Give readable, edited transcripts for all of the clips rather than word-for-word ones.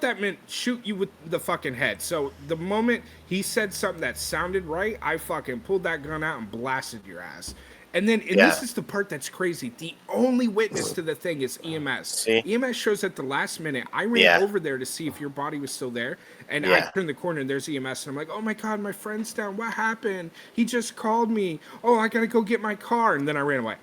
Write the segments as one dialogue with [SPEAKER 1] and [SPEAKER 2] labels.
[SPEAKER 1] that meant shoot you with the fucking head. So the moment he said something that sounded right, I fucking pulled that gun out and blasted your ass. And
[SPEAKER 2] Yeah.
[SPEAKER 1] this is the part that's crazy. The only witness to the thing is EMS.
[SPEAKER 2] See?
[SPEAKER 1] EMS shows at the last minute. I ran
[SPEAKER 2] Yeah.
[SPEAKER 1] over there to see if your body was still there, and I
[SPEAKER 2] Yeah.
[SPEAKER 1] turned the corner and there's EMS, and I'm like, oh my god, my friend's down. What happened? He just called me. Oh, I gotta go get my car, and then I ran away.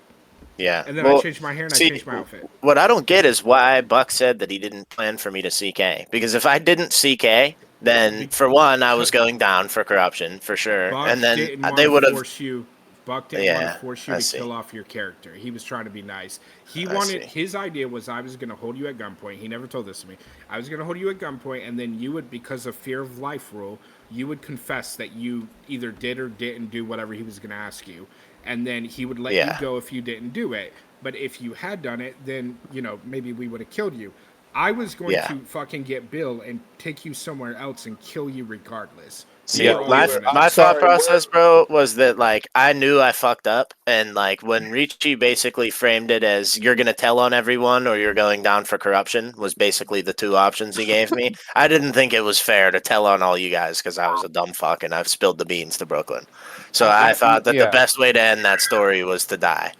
[SPEAKER 2] Yeah.
[SPEAKER 1] And then I
[SPEAKER 2] Well,
[SPEAKER 1] changed my hair and I
[SPEAKER 2] see,
[SPEAKER 1] changed my outfit.
[SPEAKER 2] what I don't get is why Buck said that he didn't plan for me to CK. Because if I didn't CK, then for one, I was
[SPEAKER 1] Because
[SPEAKER 2] going down for corruption for sure,
[SPEAKER 1] Buck
[SPEAKER 2] and then
[SPEAKER 1] didn't want
[SPEAKER 2] they
[SPEAKER 1] to
[SPEAKER 2] would have.
[SPEAKER 1] force you. Buck didn't want to
[SPEAKER 2] Yeah,
[SPEAKER 1] force you
[SPEAKER 2] I
[SPEAKER 1] to
[SPEAKER 2] see.
[SPEAKER 1] kill off your character. He was trying to be nice. He
[SPEAKER 2] I
[SPEAKER 1] wanted
[SPEAKER 2] see.
[SPEAKER 1] his idea was I was going to hold you at gunpoint. He never told this to me. I was going to hold you at gunpoint, and then you would, because of fear of life rule, you would confess that you either did or didn't do whatever he was going to ask you, and then he would let you
[SPEAKER 2] Yeah.
[SPEAKER 1] go if you didn't do it. But if you had done it, then maybe we would have killed you. I was going
[SPEAKER 2] Yeah.
[SPEAKER 1] to fucking get Bill and take you somewhere else and kill you regardless. We
[SPEAKER 2] See,
[SPEAKER 1] were
[SPEAKER 3] Yeah,
[SPEAKER 1] all
[SPEAKER 3] we
[SPEAKER 2] my
[SPEAKER 3] were.
[SPEAKER 1] gonna
[SPEAKER 3] I'm
[SPEAKER 2] my
[SPEAKER 1] die.
[SPEAKER 2] thought
[SPEAKER 3] sorry.
[SPEAKER 2] process, bro, was that like I knew I fucked up, and like when Ricci basically framed it as you're gonna tell on everyone or you're going down for corruption was basically the two options he gave me. I didn't think it was fair to tell on all you guys because I was a dumb fuck and I've spilled the beans to Brooklyn. So I thought that the
[SPEAKER 3] Yeah,
[SPEAKER 2] best way to end that story was to die.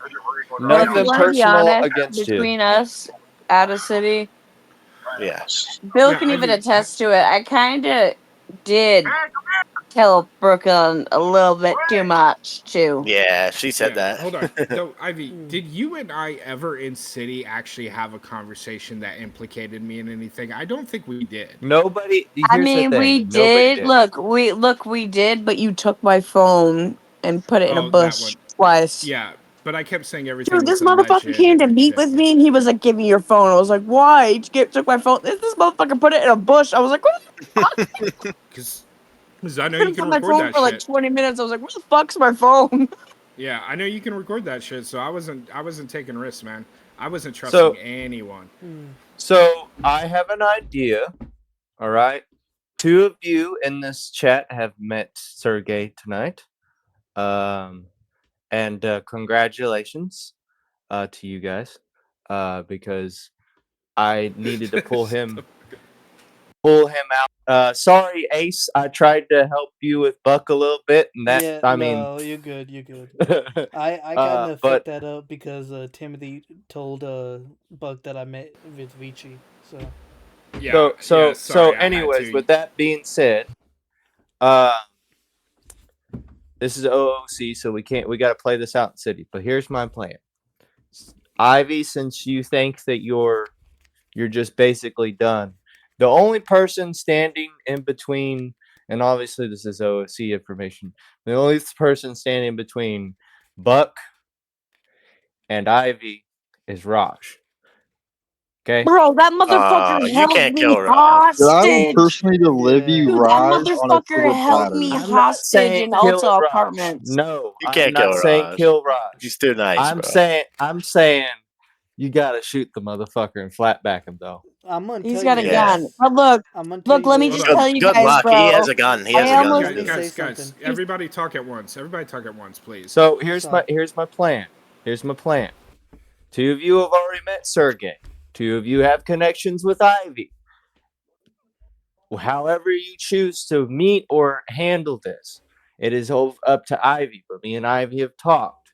[SPEAKER 4] Well, if you
[SPEAKER 3] nothing
[SPEAKER 4] want to be
[SPEAKER 3] personal
[SPEAKER 4] honest,
[SPEAKER 3] against you.
[SPEAKER 4] between us at a city,
[SPEAKER 2] Yeah,
[SPEAKER 4] Bill
[SPEAKER 1] Yeah,
[SPEAKER 4] can even
[SPEAKER 1] Ivy.
[SPEAKER 4] attest to it. I kind of did tell Brooklyn a little bit too much too.
[SPEAKER 2] yeah, she said
[SPEAKER 1] Yeah,
[SPEAKER 2] that.
[SPEAKER 1] hold on. Though, Ivy, did you and I ever in City actually have a conversation that implicated me in anything? I don't think we did.
[SPEAKER 3] Nobody.
[SPEAKER 4] I
[SPEAKER 3] Here's the
[SPEAKER 4] mean, we
[SPEAKER 3] thing. Nobody
[SPEAKER 4] did.
[SPEAKER 3] did.
[SPEAKER 4] We did, but you took my phone and put it in a
[SPEAKER 1] Oh, that
[SPEAKER 4] bush
[SPEAKER 1] one.
[SPEAKER 4] twice.
[SPEAKER 1] Yeah, but I kept saying everything
[SPEAKER 4] Dude,
[SPEAKER 1] was
[SPEAKER 4] this
[SPEAKER 1] alleged
[SPEAKER 4] motherfucker came to
[SPEAKER 1] and
[SPEAKER 4] meet
[SPEAKER 1] shit.
[SPEAKER 4] with me, and he was like, "Give me your phone." I was like, "Why?" Took my phone. This motherfucker put it in a bush. I was like, "What the fuck?"
[SPEAKER 1] Because I know you
[SPEAKER 4] Couldn't
[SPEAKER 1] can
[SPEAKER 4] find my
[SPEAKER 1] record
[SPEAKER 4] phone
[SPEAKER 1] that
[SPEAKER 4] for like
[SPEAKER 1] shit.
[SPEAKER 4] 20 minutes. I was like, "Where the fuck's my phone?"
[SPEAKER 1] Yeah, I know you can record that shit. So I wasn't taking risks, man. I wasn't trusting
[SPEAKER 3] So,
[SPEAKER 1] anyone.
[SPEAKER 3] so I have an idea. All right. Two of you in this chat have met Sergey tonight. And congratulations to you guys because I needed to pull him out. Sorry, Ace. I tried to help you with Buck a little bit, and that
[SPEAKER 5] Yeah,
[SPEAKER 3] I mean,
[SPEAKER 5] no, you're good. You're good. I kind of
[SPEAKER 3] but
[SPEAKER 5] fucked that up because Timothy told Buck that I met with Vici. So
[SPEAKER 1] Yeah, yeah.
[SPEAKER 3] so
[SPEAKER 1] Sorry, I had
[SPEAKER 3] anyways,
[SPEAKER 1] to.
[SPEAKER 3] with that being said, uh, this is OOC, so we got to play this out in city. But here's my plan, Ivy. Since you think that you're just basically done. The only person standing in between, and obviously this is OSC information, the only person standing between Buck and Ivy is Raj. Okay?
[SPEAKER 4] Bro, that motherfucker
[SPEAKER 2] You
[SPEAKER 4] held
[SPEAKER 2] can't
[SPEAKER 4] me
[SPEAKER 2] kill Raj.
[SPEAKER 6] But I would
[SPEAKER 4] hostage.
[SPEAKER 6] personally to Livy
[SPEAKER 5] yeah,
[SPEAKER 4] Dude, that
[SPEAKER 6] Raj on a
[SPEAKER 4] motherfucker
[SPEAKER 6] silver
[SPEAKER 4] held
[SPEAKER 6] platter.
[SPEAKER 4] me
[SPEAKER 3] I'm not
[SPEAKER 4] hostage
[SPEAKER 3] saying
[SPEAKER 4] in
[SPEAKER 3] kill
[SPEAKER 4] Alta
[SPEAKER 3] Raj.
[SPEAKER 4] apartments.
[SPEAKER 3] No,
[SPEAKER 2] You
[SPEAKER 3] I'm
[SPEAKER 2] can't kill
[SPEAKER 3] not saying
[SPEAKER 2] Raj.
[SPEAKER 3] kill Raj.
[SPEAKER 2] He's too nice, bro.
[SPEAKER 3] I'm saying you gotta shoot the motherfucker and flatback him though.
[SPEAKER 5] I'm gonna
[SPEAKER 4] He's
[SPEAKER 5] tell
[SPEAKER 4] got
[SPEAKER 5] you
[SPEAKER 4] a
[SPEAKER 2] Yeah.
[SPEAKER 4] gun.
[SPEAKER 5] this.
[SPEAKER 4] But look,
[SPEAKER 5] I'm gonna tell
[SPEAKER 4] look,
[SPEAKER 5] you
[SPEAKER 4] let me
[SPEAKER 1] Hold
[SPEAKER 4] just
[SPEAKER 5] this.
[SPEAKER 1] on.
[SPEAKER 4] tell you
[SPEAKER 2] Good
[SPEAKER 4] guys,
[SPEAKER 2] luck. He has
[SPEAKER 4] bro.
[SPEAKER 2] a gun. He
[SPEAKER 4] I
[SPEAKER 2] has a gun.
[SPEAKER 4] almost
[SPEAKER 5] Let me say
[SPEAKER 1] Guys,
[SPEAKER 5] something.
[SPEAKER 1] everybody talk at once. Everybody talk at once, please.
[SPEAKER 3] So
[SPEAKER 5] Sorry.
[SPEAKER 3] here's my plan. Here's my plan. Two of you have already met Sergey. Two of you have connections with Ivy. However you choose to meet or handle this, it is up to Ivy. But me and Ivy have talked.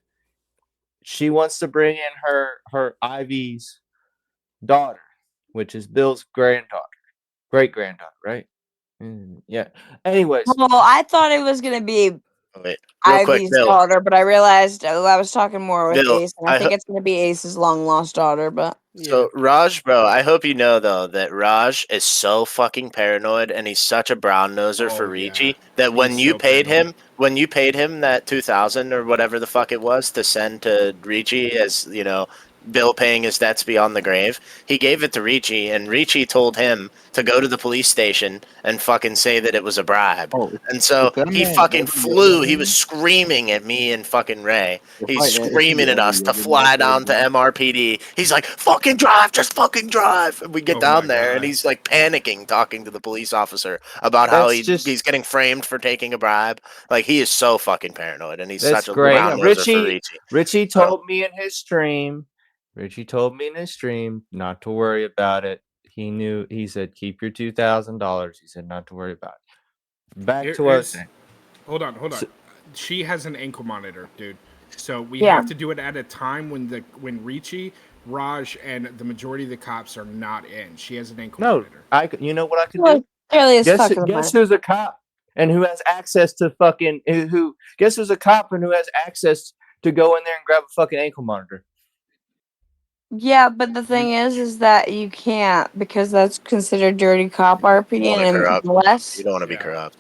[SPEAKER 3] She wants to bring in her Ivy's daughter, which is Bill's granddaughter, great granddaughter, right? Yeah. Anyways,
[SPEAKER 4] well, I thought it was gonna be
[SPEAKER 2] Wait, real quick,
[SPEAKER 4] Ivy's
[SPEAKER 2] Bill.
[SPEAKER 4] daughter, but I realized I was talking more with
[SPEAKER 2] Bill,
[SPEAKER 4] Ace, and I think it's gonna be Ace's long lost daughter. But
[SPEAKER 5] Yeah.
[SPEAKER 2] so Raj, bro, I hope you know though that Raj is so fucking paranoid, and he's such a brown noser for
[SPEAKER 1] Oh yeah,
[SPEAKER 2] Ricci that when
[SPEAKER 1] he's
[SPEAKER 2] you
[SPEAKER 1] so
[SPEAKER 2] paid
[SPEAKER 1] paranoid.
[SPEAKER 2] him that 2,000 or whatever the fuck it was to send to Ricci as Bill paying his debts beyond the grave, he gave it to Ricci, and Ricci told him to go to the police station and fucking say that it was a bribe.
[SPEAKER 6] Oh,
[SPEAKER 2] And
[SPEAKER 6] if
[SPEAKER 2] so
[SPEAKER 6] that
[SPEAKER 2] he
[SPEAKER 6] man
[SPEAKER 2] fucking
[SPEAKER 6] ever yelled
[SPEAKER 2] flew.
[SPEAKER 6] at
[SPEAKER 2] He was
[SPEAKER 6] me,
[SPEAKER 2] screaming at me and fucking Ray. He's
[SPEAKER 6] if he
[SPEAKER 2] screaming at
[SPEAKER 6] ever
[SPEAKER 2] us to
[SPEAKER 6] yelled at me, I
[SPEAKER 2] fly
[SPEAKER 6] told
[SPEAKER 2] down to
[SPEAKER 6] him,
[SPEAKER 2] MRPD. He's like, fucking drive, just fucking drive. And we get
[SPEAKER 1] Oh my
[SPEAKER 2] down there, and
[SPEAKER 1] god.
[SPEAKER 2] he's like panicking, talking to the police officer about how
[SPEAKER 3] that's
[SPEAKER 2] he's
[SPEAKER 3] just
[SPEAKER 2] getting framed for taking a bribe. Like, he is so fucking paranoid, and he's
[SPEAKER 3] that's
[SPEAKER 2] such a
[SPEAKER 3] great.
[SPEAKER 2] brown
[SPEAKER 5] Yeah.
[SPEAKER 2] noser for
[SPEAKER 3] Richie
[SPEAKER 2] Ricci.
[SPEAKER 3] Richie
[SPEAKER 2] So,
[SPEAKER 3] told me in his stream. Richie told me in his stream not to worry about it. He knew. He said, "Keep your $2,000." He said, "Not to worry about it." Back
[SPEAKER 1] Here-
[SPEAKER 3] to what I was
[SPEAKER 1] here's
[SPEAKER 3] saying.
[SPEAKER 1] hold on.
[SPEAKER 3] So-
[SPEAKER 1] She has an ankle monitor, dude. So we
[SPEAKER 4] Yeah.
[SPEAKER 1] have to do it at a time when Ricci, Raj, and the majority of the cops are not in. She has an ankle
[SPEAKER 3] No,
[SPEAKER 1] monitor.
[SPEAKER 3] You know what I could
[SPEAKER 4] Well,
[SPEAKER 3] do?
[SPEAKER 4] clearly as
[SPEAKER 3] Guess
[SPEAKER 4] fuck with
[SPEAKER 3] guess
[SPEAKER 4] mine.
[SPEAKER 3] who's a cop and who has access to fucking who? Guess who's a cop and who has access to go in there and grab a fucking ankle monitor?
[SPEAKER 4] Yeah, but the thing is that you can't because that's considered dirty cop RP,
[SPEAKER 2] You don't want to
[SPEAKER 4] and
[SPEAKER 2] corrupt.
[SPEAKER 4] unless
[SPEAKER 2] You don't want to be
[SPEAKER 1] Yeah.
[SPEAKER 2] corrupt.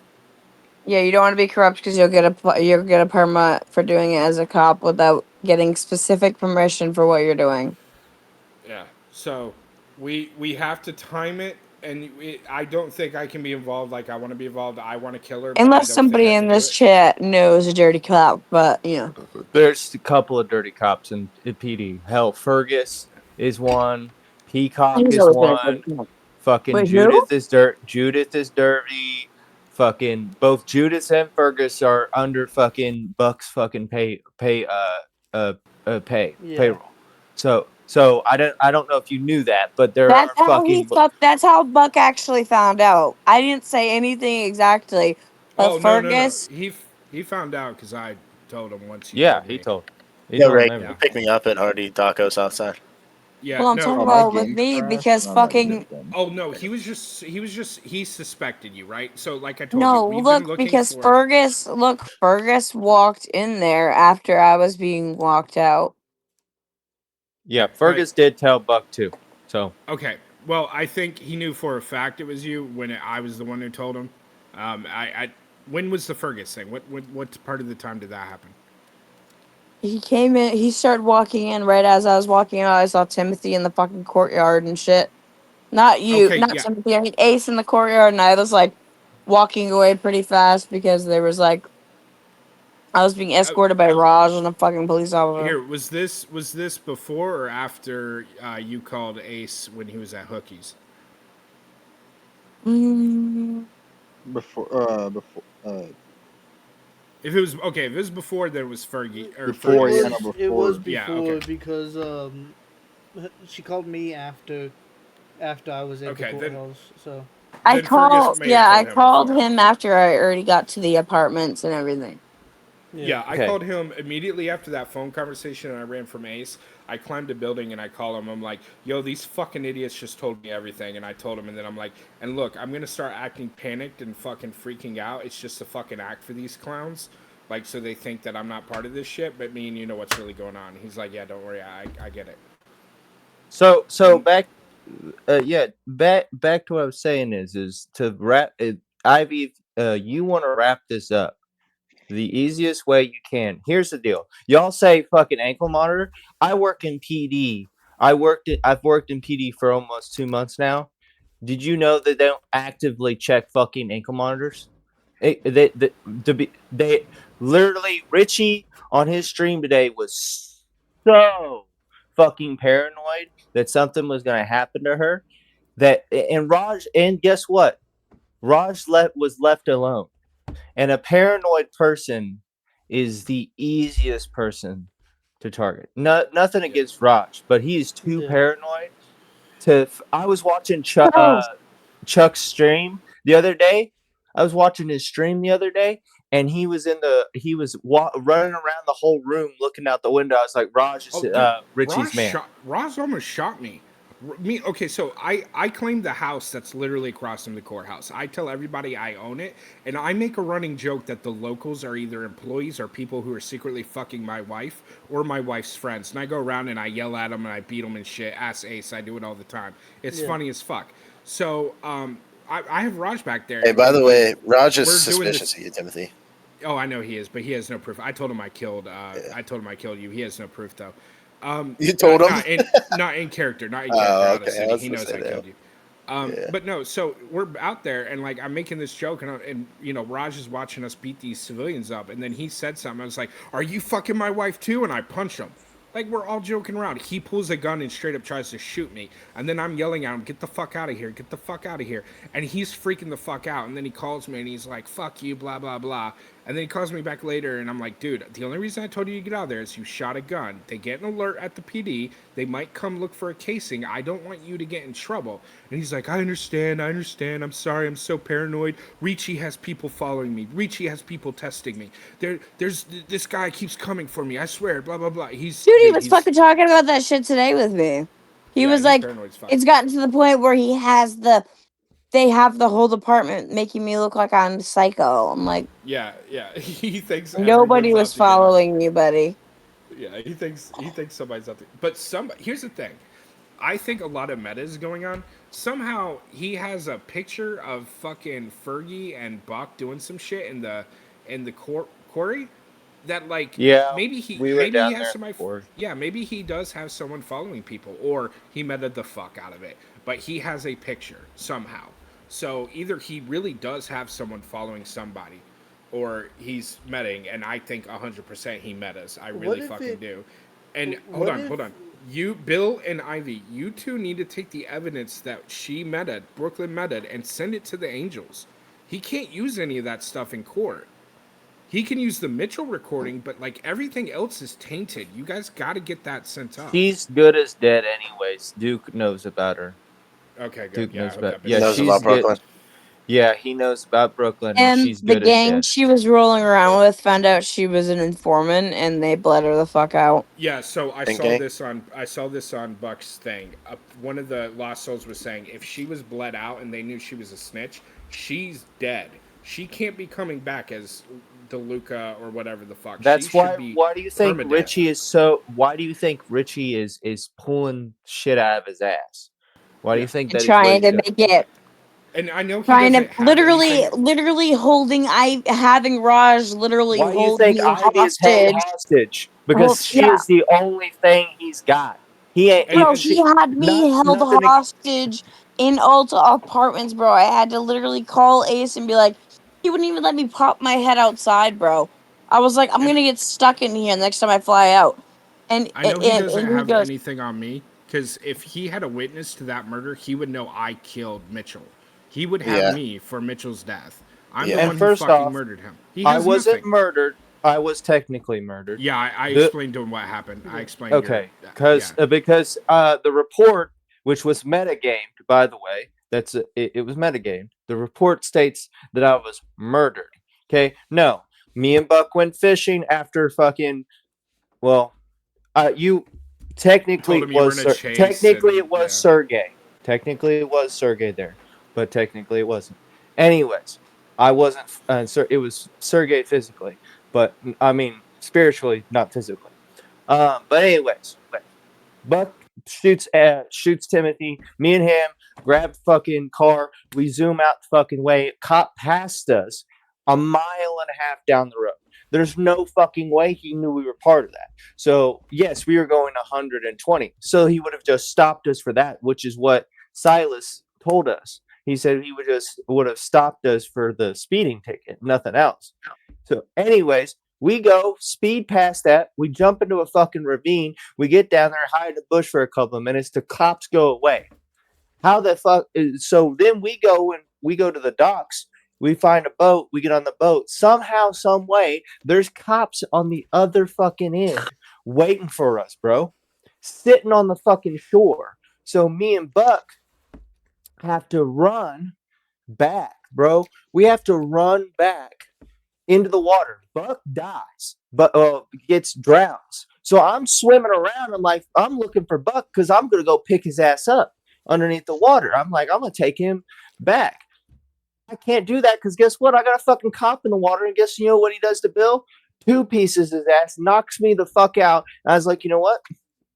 [SPEAKER 4] yeah, you don't want to be corrupt because you'll get a permit for doing it as a cop without getting specific permission for what you're doing.
[SPEAKER 1] Yeah. So we have to time it, and I don't think I can be involved. Like I want to be involved. I want to kill her, but I
[SPEAKER 4] Unless
[SPEAKER 1] don't
[SPEAKER 4] somebody
[SPEAKER 1] think I
[SPEAKER 4] in
[SPEAKER 1] can do
[SPEAKER 4] this
[SPEAKER 1] it.
[SPEAKER 4] chat knows a dirty cop, but you know.
[SPEAKER 3] There's a couple of dirty cops in PD. Hell, Fergus is one. Peacock
[SPEAKER 4] He's
[SPEAKER 3] is
[SPEAKER 4] always been a dirty
[SPEAKER 3] one.
[SPEAKER 4] cop.
[SPEAKER 3] Fucking
[SPEAKER 4] Wait, who?
[SPEAKER 3] Judith is dirty. Fucking both Judith and Fergus are under fucking Buck's fucking uh
[SPEAKER 5] Yeah.
[SPEAKER 3] payroll. So I don't know if you knew that, but there are fucking
[SPEAKER 4] That's how Buck actually found out. I didn't say anything exactly, but
[SPEAKER 1] Oh no.
[SPEAKER 4] Fergus.
[SPEAKER 1] He found out because I told him once. He
[SPEAKER 3] yeah.
[SPEAKER 1] told
[SPEAKER 3] He
[SPEAKER 1] me.
[SPEAKER 3] told
[SPEAKER 2] Yo,
[SPEAKER 3] him
[SPEAKER 2] Ray, can you
[SPEAKER 3] everything.
[SPEAKER 2] pick me up at Hardy Tacos outside?
[SPEAKER 1] Yeah.
[SPEAKER 4] Well, I'm
[SPEAKER 1] No.
[SPEAKER 4] talking
[SPEAKER 6] Oh, my
[SPEAKER 4] about with
[SPEAKER 6] game's
[SPEAKER 4] me
[SPEAKER 6] crashed,
[SPEAKER 4] because
[SPEAKER 6] and I'm not
[SPEAKER 4] fucking
[SPEAKER 6] using them.
[SPEAKER 1] Oh no. He suspected you, right? So like I told
[SPEAKER 4] no,
[SPEAKER 1] you, we've been
[SPEAKER 4] look
[SPEAKER 1] looking
[SPEAKER 4] because
[SPEAKER 1] for.
[SPEAKER 4] Fergus walked in there after I was being walked out.
[SPEAKER 3] Yeah,
[SPEAKER 1] Right.
[SPEAKER 3] Fergus did tell Buck too. So
[SPEAKER 1] Okay. Well, I think he knew for a fact it was you when I was the one who told him. When was the Fergus thing? What part of the time did that happen?
[SPEAKER 4] He came in. He started walking in right as I was walking out. I saw Timothy in the fucking courtyard and shit. Not you,
[SPEAKER 1] Okay,
[SPEAKER 4] not
[SPEAKER 1] yeah.
[SPEAKER 4] Timothy. I mean Ace in the courtyard, and I was like walking away pretty fast because there was like I was being escorted by Raj and a fucking police officer.
[SPEAKER 1] Here, was this before or after you called Ace when he was at Hookie's?
[SPEAKER 4] Mm,
[SPEAKER 6] Before,
[SPEAKER 1] If it was before, then it was Fergie or
[SPEAKER 6] Before,
[SPEAKER 1] Fergus.
[SPEAKER 6] yeah, no,
[SPEAKER 5] It was
[SPEAKER 6] before.
[SPEAKER 1] Yeah,
[SPEAKER 5] before
[SPEAKER 1] okay.
[SPEAKER 5] because she called me after I was at the
[SPEAKER 1] Okay, then
[SPEAKER 5] courthouse. So
[SPEAKER 1] then Fergus may have
[SPEAKER 4] I
[SPEAKER 1] told him
[SPEAKER 4] called
[SPEAKER 1] before.
[SPEAKER 4] him after I already got to the apartments and everything.
[SPEAKER 1] Yeah, I
[SPEAKER 3] Okay.
[SPEAKER 1] called him immediately after that phone conversation and I ran from Ace. I climbed a building and I call him. I'm like, yo, these fucking idiots just told me everything. And I told him, and then I'm like, and look, I'm going to start acting panicked and fucking freaking out. It's just a fucking act for these clowns. Like, so they think that I'm not part of this shit, but me and you know what's really going on. He's like, yeah, don't worry. I get it.
[SPEAKER 3] So back back to what I was saying is to wrap it, Ivy, you want to wrap this up the easiest way you can. Here's the deal. Y'all say fucking ankle monitor. I work in PD. I've worked in PD for almost 2 months now. Did you know that they don't actively check fucking ankle monitors? They literally Richie on his stream today was so fucking paranoid that something was going to happen to her and Raj, and guess what? Was left alone. And a paranoid person is the easiest person to target. Nothing
[SPEAKER 1] Yeah.
[SPEAKER 3] against Raj, but he is too
[SPEAKER 5] yeah,
[SPEAKER 3] paranoid I was watching
[SPEAKER 4] Oh,
[SPEAKER 3] Chuck's stream the other day. I was watching his stream the other day, and he was running around the whole room looking out the window. I was like, Raj is
[SPEAKER 1] Oh, dude,
[SPEAKER 3] Richie's man.
[SPEAKER 1] Ross almost shot me. Okay, so I claim the house that's literally across from the courthouse. I tell everybody I own it, and I make a running joke that the locals are either employees or people who are secretly fucking my wife or my wife's friends. And I go around and I yell at them and I beat them and shit. Ask Ace, I do it all the time. It's
[SPEAKER 5] Yeah.
[SPEAKER 1] funny as fuck. So I have Raj back there.
[SPEAKER 2] Hey, by the way, Raj is
[SPEAKER 1] we're doing
[SPEAKER 2] suspicious
[SPEAKER 1] this-
[SPEAKER 2] of you, Timothy.
[SPEAKER 1] Oh, I know he is, but he has no proof. I told him I killed. I told him I killed you. He has no proof though.
[SPEAKER 2] You told him?
[SPEAKER 1] Not in character, not in
[SPEAKER 2] Oh,
[SPEAKER 1] character. Out of
[SPEAKER 2] okay, I
[SPEAKER 1] city.
[SPEAKER 2] was
[SPEAKER 1] He
[SPEAKER 2] gonna
[SPEAKER 1] knows
[SPEAKER 2] say
[SPEAKER 1] I
[SPEAKER 2] that.
[SPEAKER 1] killed you.
[SPEAKER 2] Yeah.
[SPEAKER 1] But no, so we're out there, and like I'm making this joke, and you know Raj is watching us beat these civilians up, and then he said something. I was like, "Are you fucking my wife too?" And I punched him. Like, we're all joking around. He pulls a gun and straight up tries to shoot me. And then I'm yelling at him, get the fuck out of here, get the fuck out of here. And he's freaking the fuck out. And then he calls me and he's like, fuck you, blah, blah, blah. And then he calls me back later and I'm like, dude, the only reason I told you to get out of there is you shot a gun. They get an alert at the PD. They might come look for a casing. I don't want you to get in trouble. And he's like, I understand. I'm sorry. I'm so paranoid. Ricci has people following me. Ricci has people testing me. There's this guy keeps coming for me. I swear, blah, blah, blah.
[SPEAKER 4] Dude, he was
[SPEAKER 1] He's
[SPEAKER 4] fucking talking about that shit today with me. He
[SPEAKER 1] yeah,
[SPEAKER 4] was
[SPEAKER 1] he's
[SPEAKER 4] like,
[SPEAKER 1] paranoid as fuck.
[SPEAKER 4] it's gotten to the point where they have the whole department making me look like I'm psycho. I'm like,
[SPEAKER 1] Yeah. He thinks
[SPEAKER 4] nobody
[SPEAKER 1] everyone's out
[SPEAKER 4] was
[SPEAKER 1] to get him.
[SPEAKER 4] following you, buddy.
[SPEAKER 1] Yeah, he thinks somebody's out there. But here's the thing. I think a lot of meta is going on. Somehow he has a picture of fucking Fergie and Buck doing some shit in the quarry. That like
[SPEAKER 3] Yeah,
[SPEAKER 1] maybe
[SPEAKER 3] we were
[SPEAKER 1] he
[SPEAKER 3] down
[SPEAKER 1] has
[SPEAKER 3] there
[SPEAKER 1] somebody.
[SPEAKER 3] before.
[SPEAKER 1] Yeah, maybe he does have someone following people, or he meta the fuck out of it. But he has a picture somehow. So either he really does have someone following somebody, or he's meting, and I think 100% he metas. I really
[SPEAKER 5] if
[SPEAKER 1] fucking
[SPEAKER 5] it-
[SPEAKER 1] do. And
[SPEAKER 5] what
[SPEAKER 1] hold on. You, Bill and Ivy, you two need to take the evidence that she meted, Brooklyn meted, and send it to the Angels. He can't use any of that stuff in court. He can use the Mitchell recording, but like everything else is tainted. You guys got to get that sent up.
[SPEAKER 3] She's good as dead, anyways. Duke knows about her.
[SPEAKER 1] Okay, good.
[SPEAKER 3] Duke
[SPEAKER 1] Yeah, I
[SPEAKER 3] knows
[SPEAKER 1] hope
[SPEAKER 3] about.
[SPEAKER 1] that bitch
[SPEAKER 3] Yeah,
[SPEAKER 2] Knows
[SPEAKER 1] is-
[SPEAKER 3] she's
[SPEAKER 2] about
[SPEAKER 3] good.
[SPEAKER 2] Brooklyn.
[SPEAKER 3] Yeah, he knows about Brooklyn, and
[SPEAKER 4] And
[SPEAKER 3] she's
[SPEAKER 4] the
[SPEAKER 3] good as
[SPEAKER 4] gang
[SPEAKER 3] dead.
[SPEAKER 4] she was rolling around with found out she was an informant, and they bled her the fuck out.
[SPEAKER 1] Yeah, so I
[SPEAKER 2] Think
[SPEAKER 1] saw
[SPEAKER 2] gang?
[SPEAKER 1] this on Buck's thing. One of the Lost Souls was saying if she was bled out and they knew she was a snitch, she's dead. She can't be coming back as DeLuca or whatever the fuck.
[SPEAKER 3] That's
[SPEAKER 1] she
[SPEAKER 3] why.
[SPEAKER 1] should be
[SPEAKER 3] Why do you think
[SPEAKER 1] permadeath.
[SPEAKER 3] Richie is so? Why do you think Richie is pulling shit out of his ass? Why do
[SPEAKER 1] Yeah.
[SPEAKER 3] you think
[SPEAKER 4] And
[SPEAKER 3] that he's what
[SPEAKER 4] trying
[SPEAKER 3] he's
[SPEAKER 4] to
[SPEAKER 3] doing?
[SPEAKER 4] make it,
[SPEAKER 1] And I know he
[SPEAKER 4] trying to
[SPEAKER 1] doesn't have anything.
[SPEAKER 4] literally having Raj literally
[SPEAKER 3] Why do you
[SPEAKER 4] hold
[SPEAKER 3] think
[SPEAKER 4] me
[SPEAKER 3] Ivy is held
[SPEAKER 4] hostage.
[SPEAKER 3] hostage?
[SPEAKER 4] Hold,
[SPEAKER 3] Because she
[SPEAKER 4] yeah,
[SPEAKER 3] is the only thing he's got. He ain't.
[SPEAKER 4] bro,
[SPEAKER 1] And
[SPEAKER 4] he
[SPEAKER 3] She
[SPEAKER 4] had me
[SPEAKER 3] not
[SPEAKER 4] held
[SPEAKER 3] nothing.
[SPEAKER 4] hostage in Ulta Apartments, bro. I had to literally call Ace and be like, he wouldn't even let me pop my head outside, bro. I was like, I'm
[SPEAKER 1] And-
[SPEAKER 4] gonna get stuck in here next time I fly out. And
[SPEAKER 1] I know he doesn't
[SPEAKER 4] and he
[SPEAKER 1] have
[SPEAKER 4] goes,
[SPEAKER 1] anything on me because if he had a witness to that murder, he would know I killed Mitchell. He would have
[SPEAKER 2] Yeah.
[SPEAKER 1] me for Mitchell's death. I'm
[SPEAKER 2] Yeah.
[SPEAKER 1] the
[SPEAKER 3] And
[SPEAKER 1] one who
[SPEAKER 3] first
[SPEAKER 1] fucking
[SPEAKER 3] off,
[SPEAKER 1] murdered him. He
[SPEAKER 3] I
[SPEAKER 1] has
[SPEAKER 3] wasn't
[SPEAKER 1] nothing.
[SPEAKER 3] murdered. I was technically murdered.
[SPEAKER 1] Yeah, I
[SPEAKER 3] The-
[SPEAKER 1] explained to him what happened. I explained.
[SPEAKER 3] Okay,
[SPEAKER 1] yeah.
[SPEAKER 3] because the report, which was metagamed, by the way, it was metagamed. The report states that I was murdered. Okay, no, me and Buck went fishing after fucking. Well, you technically
[SPEAKER 1] Told him you were in a chase
[SPEAKER 3] technically
[SPEAKER 1] and-
[SPEAKER 3] it was
[SPEAKER 1] yeah.
[SPEAKER 3] Sergey. Technically it was Sergey there, but technically it wasn't. Anyways, I wasn't. It was Sergey physically, but I mean spiritually, not physically. But anyways, Buck shoots Timothy. Me and him grab fucking car. We zoom out the fucking way. Cop passed us a mile and a half down the road. There's no fucking way he knew we were part of that. So yes, we were going 120. So he would have just stopped us for that, which is what Silas told us. He said he would have stopped us for the speeding ticket, nothing else. So, anyways, we go speed past that. We jump into a fucking ravine. We get down there, hide in the bush for a couple of minutes. The cops go away. How the fuck? So then we go to the docks. We find a boat. We get on the boat. Somehow, some way, there's cops on the other fucking end waiting for us, bro. Sitting on the fucking shore. So me and Buck have to run back, bro. We have to run back into the water. Buck dies, but gets drowns. So I'm swimming around. I'm looking for Buck because I'm gonna go pick his ass up underneath the water. I'm gonna take him back. I can't do that because guess what? I got a fucking cop in the water, and guess you know what he does to Bill? Two pieces his ass, knocks me the fuck out. And I was like, you know what?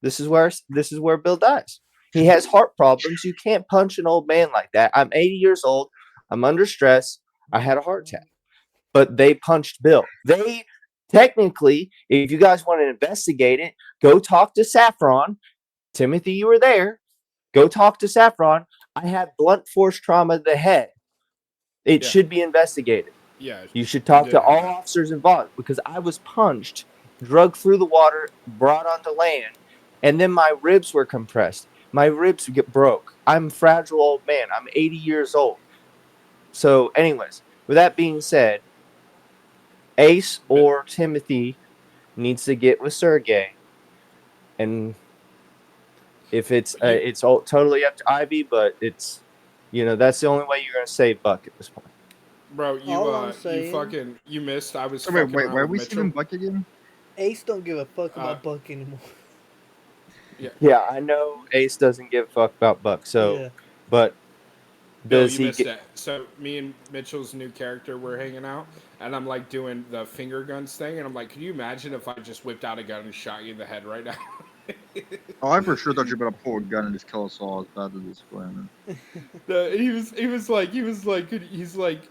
[SPEAKER 3] This is where Bill dies. He has heart problems. You can't punch an old man like that. I'm 80 years old. I'm under stress. I had a heart attack. But they punched Bill. They technically, if you guys want to investigate it, go talk to Saffron. Timothy, you were there. Go talk to Saffron. I had blunt force trauma to the head. It
[SPEAKER 1] Yeah.
[SPEAKER 3] should be investigated.
[SPEAKER 1] Yeah.
[SPEAKER 3] You should talk
[SPEAKER 1] did
[SPEAKER 3] to
[SPEAKER 1] have
[SPEAKER 3] all
[SPEAKER 1] that.
[SPEAKER 3] officers involved because I was punched drug through the water, brought onto land, and then my ribs were compressed. My ribs get broke. I'm a fragile old man. I'm 80 years old. So, anyways, with that being said, Ace or Timothy needs to get with Sergey, and if it's all totally up to Ivy, but it's that's the only way you're gonna save Buck at this point.
[SPEAKER 1] Bro,
[SPEAKER 5] All I'm
[SPEAKER 1] you
[SPEAKER 5] saying,
[SPEAKER 1] you missed. I was
[SPEAKER 6] So wait,
[SPEAKER 1] fucking
[SPEAKER 6] why
[SPEAKER 1] around
[SPEAKER 6] are
[SPEAKER 1] with
[SPEAKER 6] we
[SPEAKER 1] Mitchell.
[SPEAKER 6] saving Buck again?
[SPEAKER 5] Ace don't give a fuck
[SPEAKER 1] Uh,
[SPEAKER 5] about Buck anymore.
[SPEAKER 3] Yeah, I know Ace doesn't give a fuck about Buck, so
[SPEAKER 5] Yeah.
[SPEAKER 3] but
[SPEAKER 1] Bill,
[SPEAKER 3] does
[SPEAKER 1] you
[SPEAKER 3] he
[SPEAKER 1] missed
[SPEAKER 3] get
[SPEAKER 1] it. So me and Mitchell's new character were hanging out, and I'm like doing the finger guns thing, and I'm like, can you imagine if I just whipped out a gun and shot you in the head right now?
[SPEAKER 6] Oh, I for sure thought you were about to pull a gun and just kill us all as bad as this plan.
[SPEAKER 1] He's like,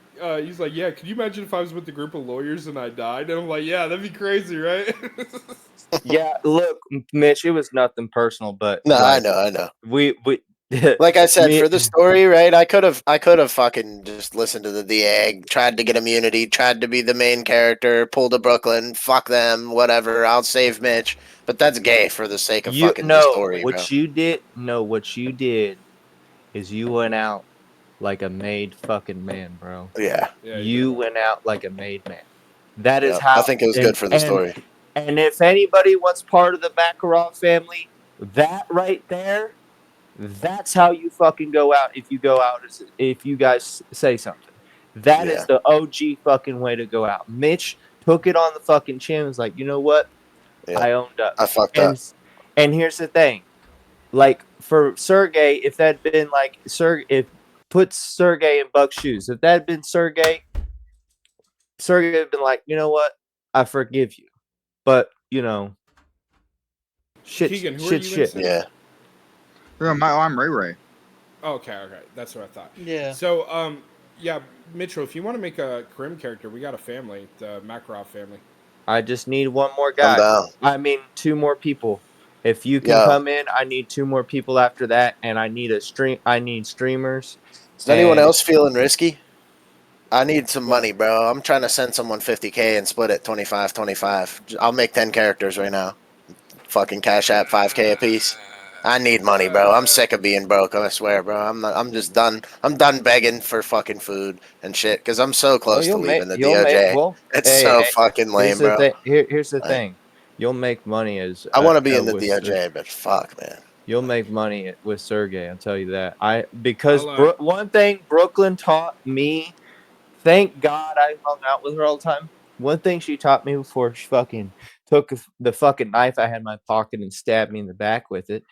[SPEAKER 1] yeah. Can you imagine if I was with a group of lawyers and I died? And I'm like, yeah, that'd be crazy, right?
[SPEAKER 3] Yeah, look, Mitch, it was nothing personal, but
[SPEAKER 2] No, I
[SPEAKER 3] like
[SPEAKER 2] know.
[SPEAKER 3] we
[SPEAKER 2] Like I said,
[SPEAKER 3] me
[SPEAKER 2] for the story, right? I could have fucking just listened to the egg, tried to get immunity, tried to be the main character, pulled a Brooklyn, fuck them, whatever. I'll save Mitch, but that's gay for the sake of
[SPEAKER 3] you
[SPEAKER 2] fucking the
[SPEAKER 3] no,
[SPEAKER 2] story, bro.
[SPEAKER 3] what you did is you went out like a made fucking man, bro.
[SPEAKER 2] Yeah,
[SPEAKER 1] Yeah, he
[SPEAKER 3] You
[SPEAKER 1] did.
[SPEAKER 3] went out like a made man. That is
[SPEAKER 2] yeah. I
[SPEAKER 3] how
[SPEAKER 2] think it was
[SPEAKER 3] and
[SPEAKER 2] good for the
[SPEAKER 3] and
[SPEAKER 2] story.
[SPEAKER 3] and if anybody wants part of the Makarov family, that right there, that's how you fucking go out if you go out if you guys say something. That is
[SPEAKER 2] Yeah,
[SPEAKER 3] the OG fucking way to go out. Mitch took it on the fucking chin, was like, you know what?
[SPEAKER 2] yeah.
[SPEAKER 3] I owned up.
[SPEAKER 2] I fucked
[SPEAKER 3] And
[SPEAKER 2] up.
[SPEAKER 3] and here's the thing. Like for Sergey, if that had been like if put Sergey in Buck's shoes, if that had been Sergey would have been like, you know what? I forgive you. But,
[SPEAKER 1] Keegan, who are you
[SPEAKER 3] shit.
[SPEAKER 1] instead?
[SPEAKER 2] Yeah.
[SPEAKER 6] Yeah, I'm Ray Ray.
[SPEAKER 1] Okay, that's what I thought.
[SPEAKER 5] Yeah.
[SPEAKER 1] So, yeah, Mitchell, if you want to make a Grim character, we got a family, the Makarov family.
[SPEAKER 3] I just need one more
[SPEAKER 2] I'm
[SPEAKER 3] guy.
[SPEAKER 2] down.
[SPEAKER 3] I mean, two more people. If you can
[SPEAKER 2] Yo,
[SPEAKER 3] come in, I need two more people after that, and I need I need streamers.
[SPEAKER 2] is anyone
[SPEAKER 3] And
[SPEAKER 2] else feeling risky? I need some
[SPEAKER 1] What?
[SPEAKER 2] money, bro. I'm trying to send someone 50K and split it 25-25. I'll make 10 characters right now. Fucking cash app 5K a piece. I need money, bro. I'm sick of being broke. I swear, bro. I'm just done. I'm done begging for fucking food and shit because I'm so
[SPEAKER 3] oh,
[SPEAKER 2] close to leaving the
[SPEAKER 3] you'll make
[SPEAKER 2] DOJ.
[SPEAKER 3] well.
[SPEAKER 2] It's so
[SPEAKER 3] Hey,
[SPEAKER 2] fucking
[SPEAKER 3] here's
[SPEAKER 2] lame,
[SPEAKER 3] the
[SPEAKER 2] bro.
[SPEAKER 3] thing. Here's the
[SPEAKER 2] Like,
[SPEAKER 3] thing. You'll make money as
[SPEAKER 2] I want to be in the
[SPEAKER 3] with
[SPEAKER 2] DOJ, but fuck, man.
[SPEAKER 3] you'll make money with Sergey. I'll tell you that. Because
[SPEAKER 1] I'll,
[SPEAKER 3] One thing Brooklyn taught me. Thank God I hung out with her all the time. One thing she taught me before she fucking took the fucking knife I had in my pocket and stabbed me in the back with it.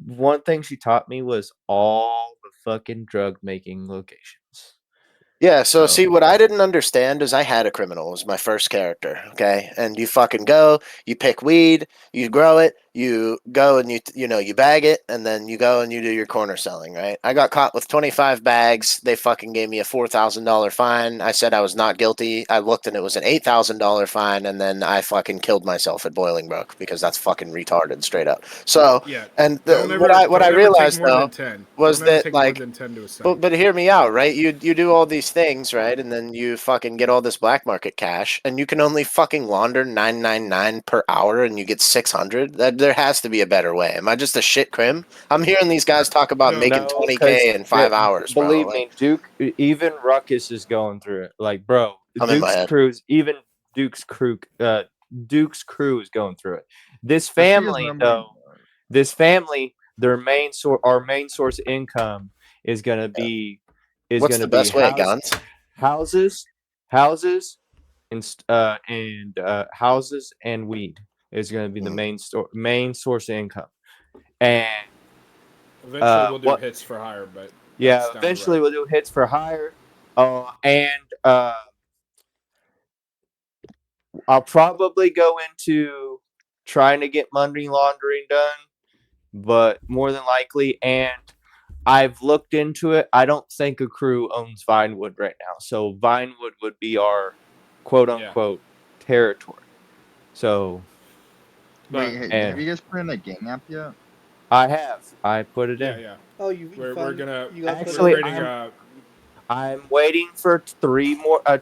[SPEAKER 3] One thing she taught me was all the fucking drug making locations.
[SPEAKER 2] Yeah, so
[SPEAKER 3] So
[SPEAKER 2] see, what I didn't understand is I had a criminal as my first character, okay? And you fucking go, you pick weed, you grow it, you go and you bag it, and then you go and you do your corner selling, right? I got caught with 25 bags. They fucking gave me a $4,000 fine. I said I was not guilty. I looked and it was an $8,000 fine, and then I fucking killed myself at Bolingbroke because that's fucking retarded, straight up. So,
[SPEAKER 1] yeah.
[SPEAKER 2] and
[SPEAKER 1] Don't
[SPEAKER 2] what
[SPEAKER 1] ever,
[SPEAKER 2] I
[SPEAKER 1] don't ever take
[SPEAKER 2] realized
[SPEAKER 1] more
[SPEAKER 2] though
[SPEAKER 1] than 10.
[SPEAKER 2] was
[SPEAKER 1] Don't ever
[SPEAKER 2] that
[SPEAKER 1] take more
[SPEAKER 2] like
[SPEAKER 1] than 10 to a cell.
[SPEAKER 2] but hear me out, right? You do all these things, right? And then you fucking get all this black market cash, and you can only fucking launder 999 per hour, and you get 600. That there has to be a better way. Am I just a shit crim? I'm hearing these guys talk about
[SPEAKER 1] No,
[SPEAKER 2] making
[SPEAKER 3] no, because
[SPEAKER 2] 20K in 5 hours, bro.
[SPEAKER 3] believe
[SPEAKER 2] Like
[SPEAKER 3] me, Duke, even Ruckus is going through it. Like, bro,
[SPEAKER 2] I'm in my head.
[SPEAKER 3] Duke's crew, Duke's crew is going through it. This
[SPEAKER 6] But she is
[SPEAKER 3] family,
[SPEAKER 6] normally.
[SPEAKER 3] though, this family, our main source of income is gonna
[SPEAKER 2] Yeah.
[SPEAKER 3] be
[SPEAKER 2] What's the best way, Gons?
[SPEAKER 3] houses, and houses and weed is gonna be the
[SPEAKER 2] Mm.
[SPEAKER 3] main source of income. And
[SPEAKER 1] eventually we'll do
[SPEAKER 3] what?
[SPEAKER 1] hits for hire, but
[SPEAKER 3] Yeah,
[SPEAKER 1] that's down the
[SPEAKER 3] eventually
[SPEAKER 1] road.
[SPEAKER 3] we'll do hits for hire. And I'll probably go into trying to get money laundering done, but more than likely, and I've looked into it. I don't think a crew owns Vinewood right now, so Vinewood would be our quote
[SPEAKER 1] Yeah.
[SPEAKER 3] unquote territory. So
[SPEAKER 1] But
[SPEAKER 6] Wait, hey, have
[SPEAKER 3] and
[SPEAKER 6] you guys put in a gang app yet?
[SPEAKER 3] I put it
[SPEAKER 1] yeah,
[SPEAKER 3] in.
[SPEAKER 1] yeah.
[SPEAKER 5] Oh, you
[SPEAKER 1] We're
[SPEAKER 5] found
[SPEAKER 1] gonna
[SPEAKER 5] you got
[SPEAKER 1] we're
[SPEAKER 3] Actually,
[SPEAKER 1] creating a
[SPEAKER 3] I'm waiting for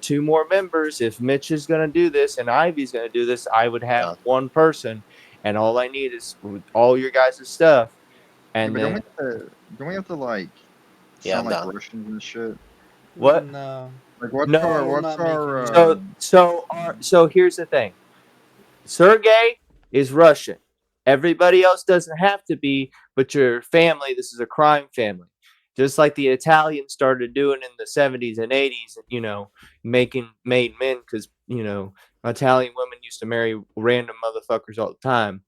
[SPEAKER 3] two more members. If Mitch is going to do this and Ivy's going to do this, I would have
[SPEAKER 2] Yeah.
[SPEAKER 3] one person, and all I need is all your guys' stuff,
[SPEAKER 6] Yeah,
[SPEAKER 3] and
[SPEAKER 6] but
[SPEAKER 3] then
[SPEAKER 6] don't we have to like
[SPEAKER 2] Yeah,
[SPEAKER 6] sound
[SPEAKER 2] I'm
[SPEAKER 6] like
[SPEAKER 2] down.
[SPEAKER 6] Russians and shit?
[SPEAKER 3] what?
[SPEAKER 5] No,
[SPEAKER 6] Like
[SPEAKER 3] No.
[SPEAKER 5] will not make you do
[SPEAKER 3] So so here's the thing. Sergey is Russian. Everybody else doesn't have to be, but your family, this is a crime family. Just like the Italians started doing in the 70s and 80s, making made men because, Italian women used to marry random motherfuckers all the time.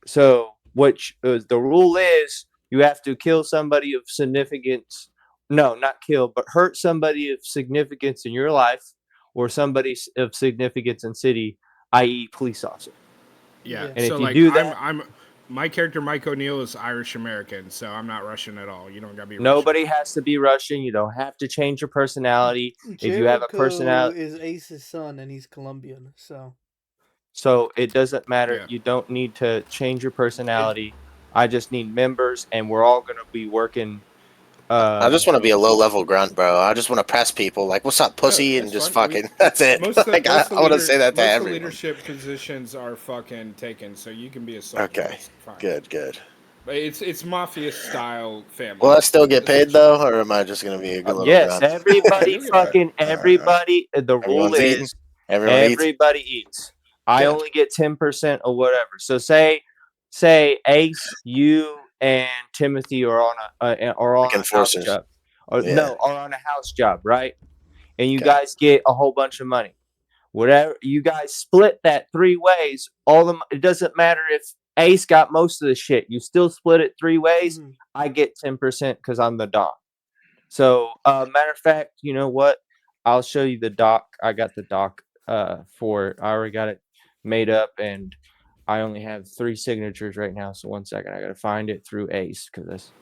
[SPEAKER 3] So, the rule is you have to kill somebody of significance. No, not kill, but hurt somebody of significance in your life or somebody of significance in city, i.e., police officer.
[SPEAKER 1] Yeah.
[SPEAKER 3] And if
[SPEAKER 1] So
[SPEAKER 3] you
[SPEAKER 1] like
[SPEAKER 3] do that,
[SPEAKER 1] my character Mike O'Neill is Irish American, so I'm not Russian at all. You don't gotta be Russian.
[SPEAKER 3] nobody has to be Russian. You don't have to change your personality. If you have a
[SPEAKER 5] Jericho
[SPEAKER 3] personality,
[SPEAKER 5] is Ace's son, and he's Colombian.
[SPEAKER 3] so it doesn't matter.
[SPEAKER 1] Yeah.
[SPEAKER 3] You don't need to change your
[SPEAKER 1] It,
[SPEAKER 3] personality. I just need members, and we're all going to be working.
[SPEAKER 2] I just want to be a low-level grunt, bro. I just want to press people like, "What's up, pussy?"
[SPEAKER 1] no,
[SPEAKER 2] and
[SPEAKER 1] that's
[SPEAKER 2] just
[SPEAKER 1] fine.
[SPEAKER 2] fucking. That's it. Like I want to say that to
[SPEAKER 1] Most of the
[SPEAKER 2] everyone.
[SPEAKER 1] leadership positions are fucking taken, so you can be a soldier.
[SPEAKER 2] Okay,
[SPEAKER 1] That's fine.
[SPEAKER 2] good.
[SPEAKER 1] But it's mafia style family.
[SPEAKER 2] Will I still get paid
[SPEAKER 1] essentially.
[SPEAKER 2] though, or am I just gonna be a good little
[SPEAKER 3] Yes,
[SPEAKER 2] grunt?
[SPEAKER 3] everybody,
[SPEAKER 1] You'll get paid.
[SPEAKER 3] everybody. The rule
[SPEAKER 2] Everyone's eating.
[SPEAKER 3] is
[SPEAKER 2] Everyone eats.
[SPEAKER 3] everybody eats. I
[SPEAKER 2] Good.
[SPEAKER 3] only get 10% or whatever. So say Ace, you and Timothy are on
[SPEAKER 2] Like
[SPEAKER 3] a house
[SPEAKER 2] enforcers.
[SPEAKER 3] job, or
[SPEAKER 2] Yeah.
[SPEAKER 3] no, are on a house job, right? And you
[SPEAKER 2] Okay.
[SPEAKER 3] guys get a whole bunch of money. Whatever you guys split that 3 ways. It doesn't matter if Ace got most of the shit. You still split it 3 ways. I get 10% because I'm the Don. So, matter of fact, you know what? I'll show you the doc. I got the doc for it. I already got it made up, and I only have 3 signatures right now. So 1 second, I gotta find it through Ace because this.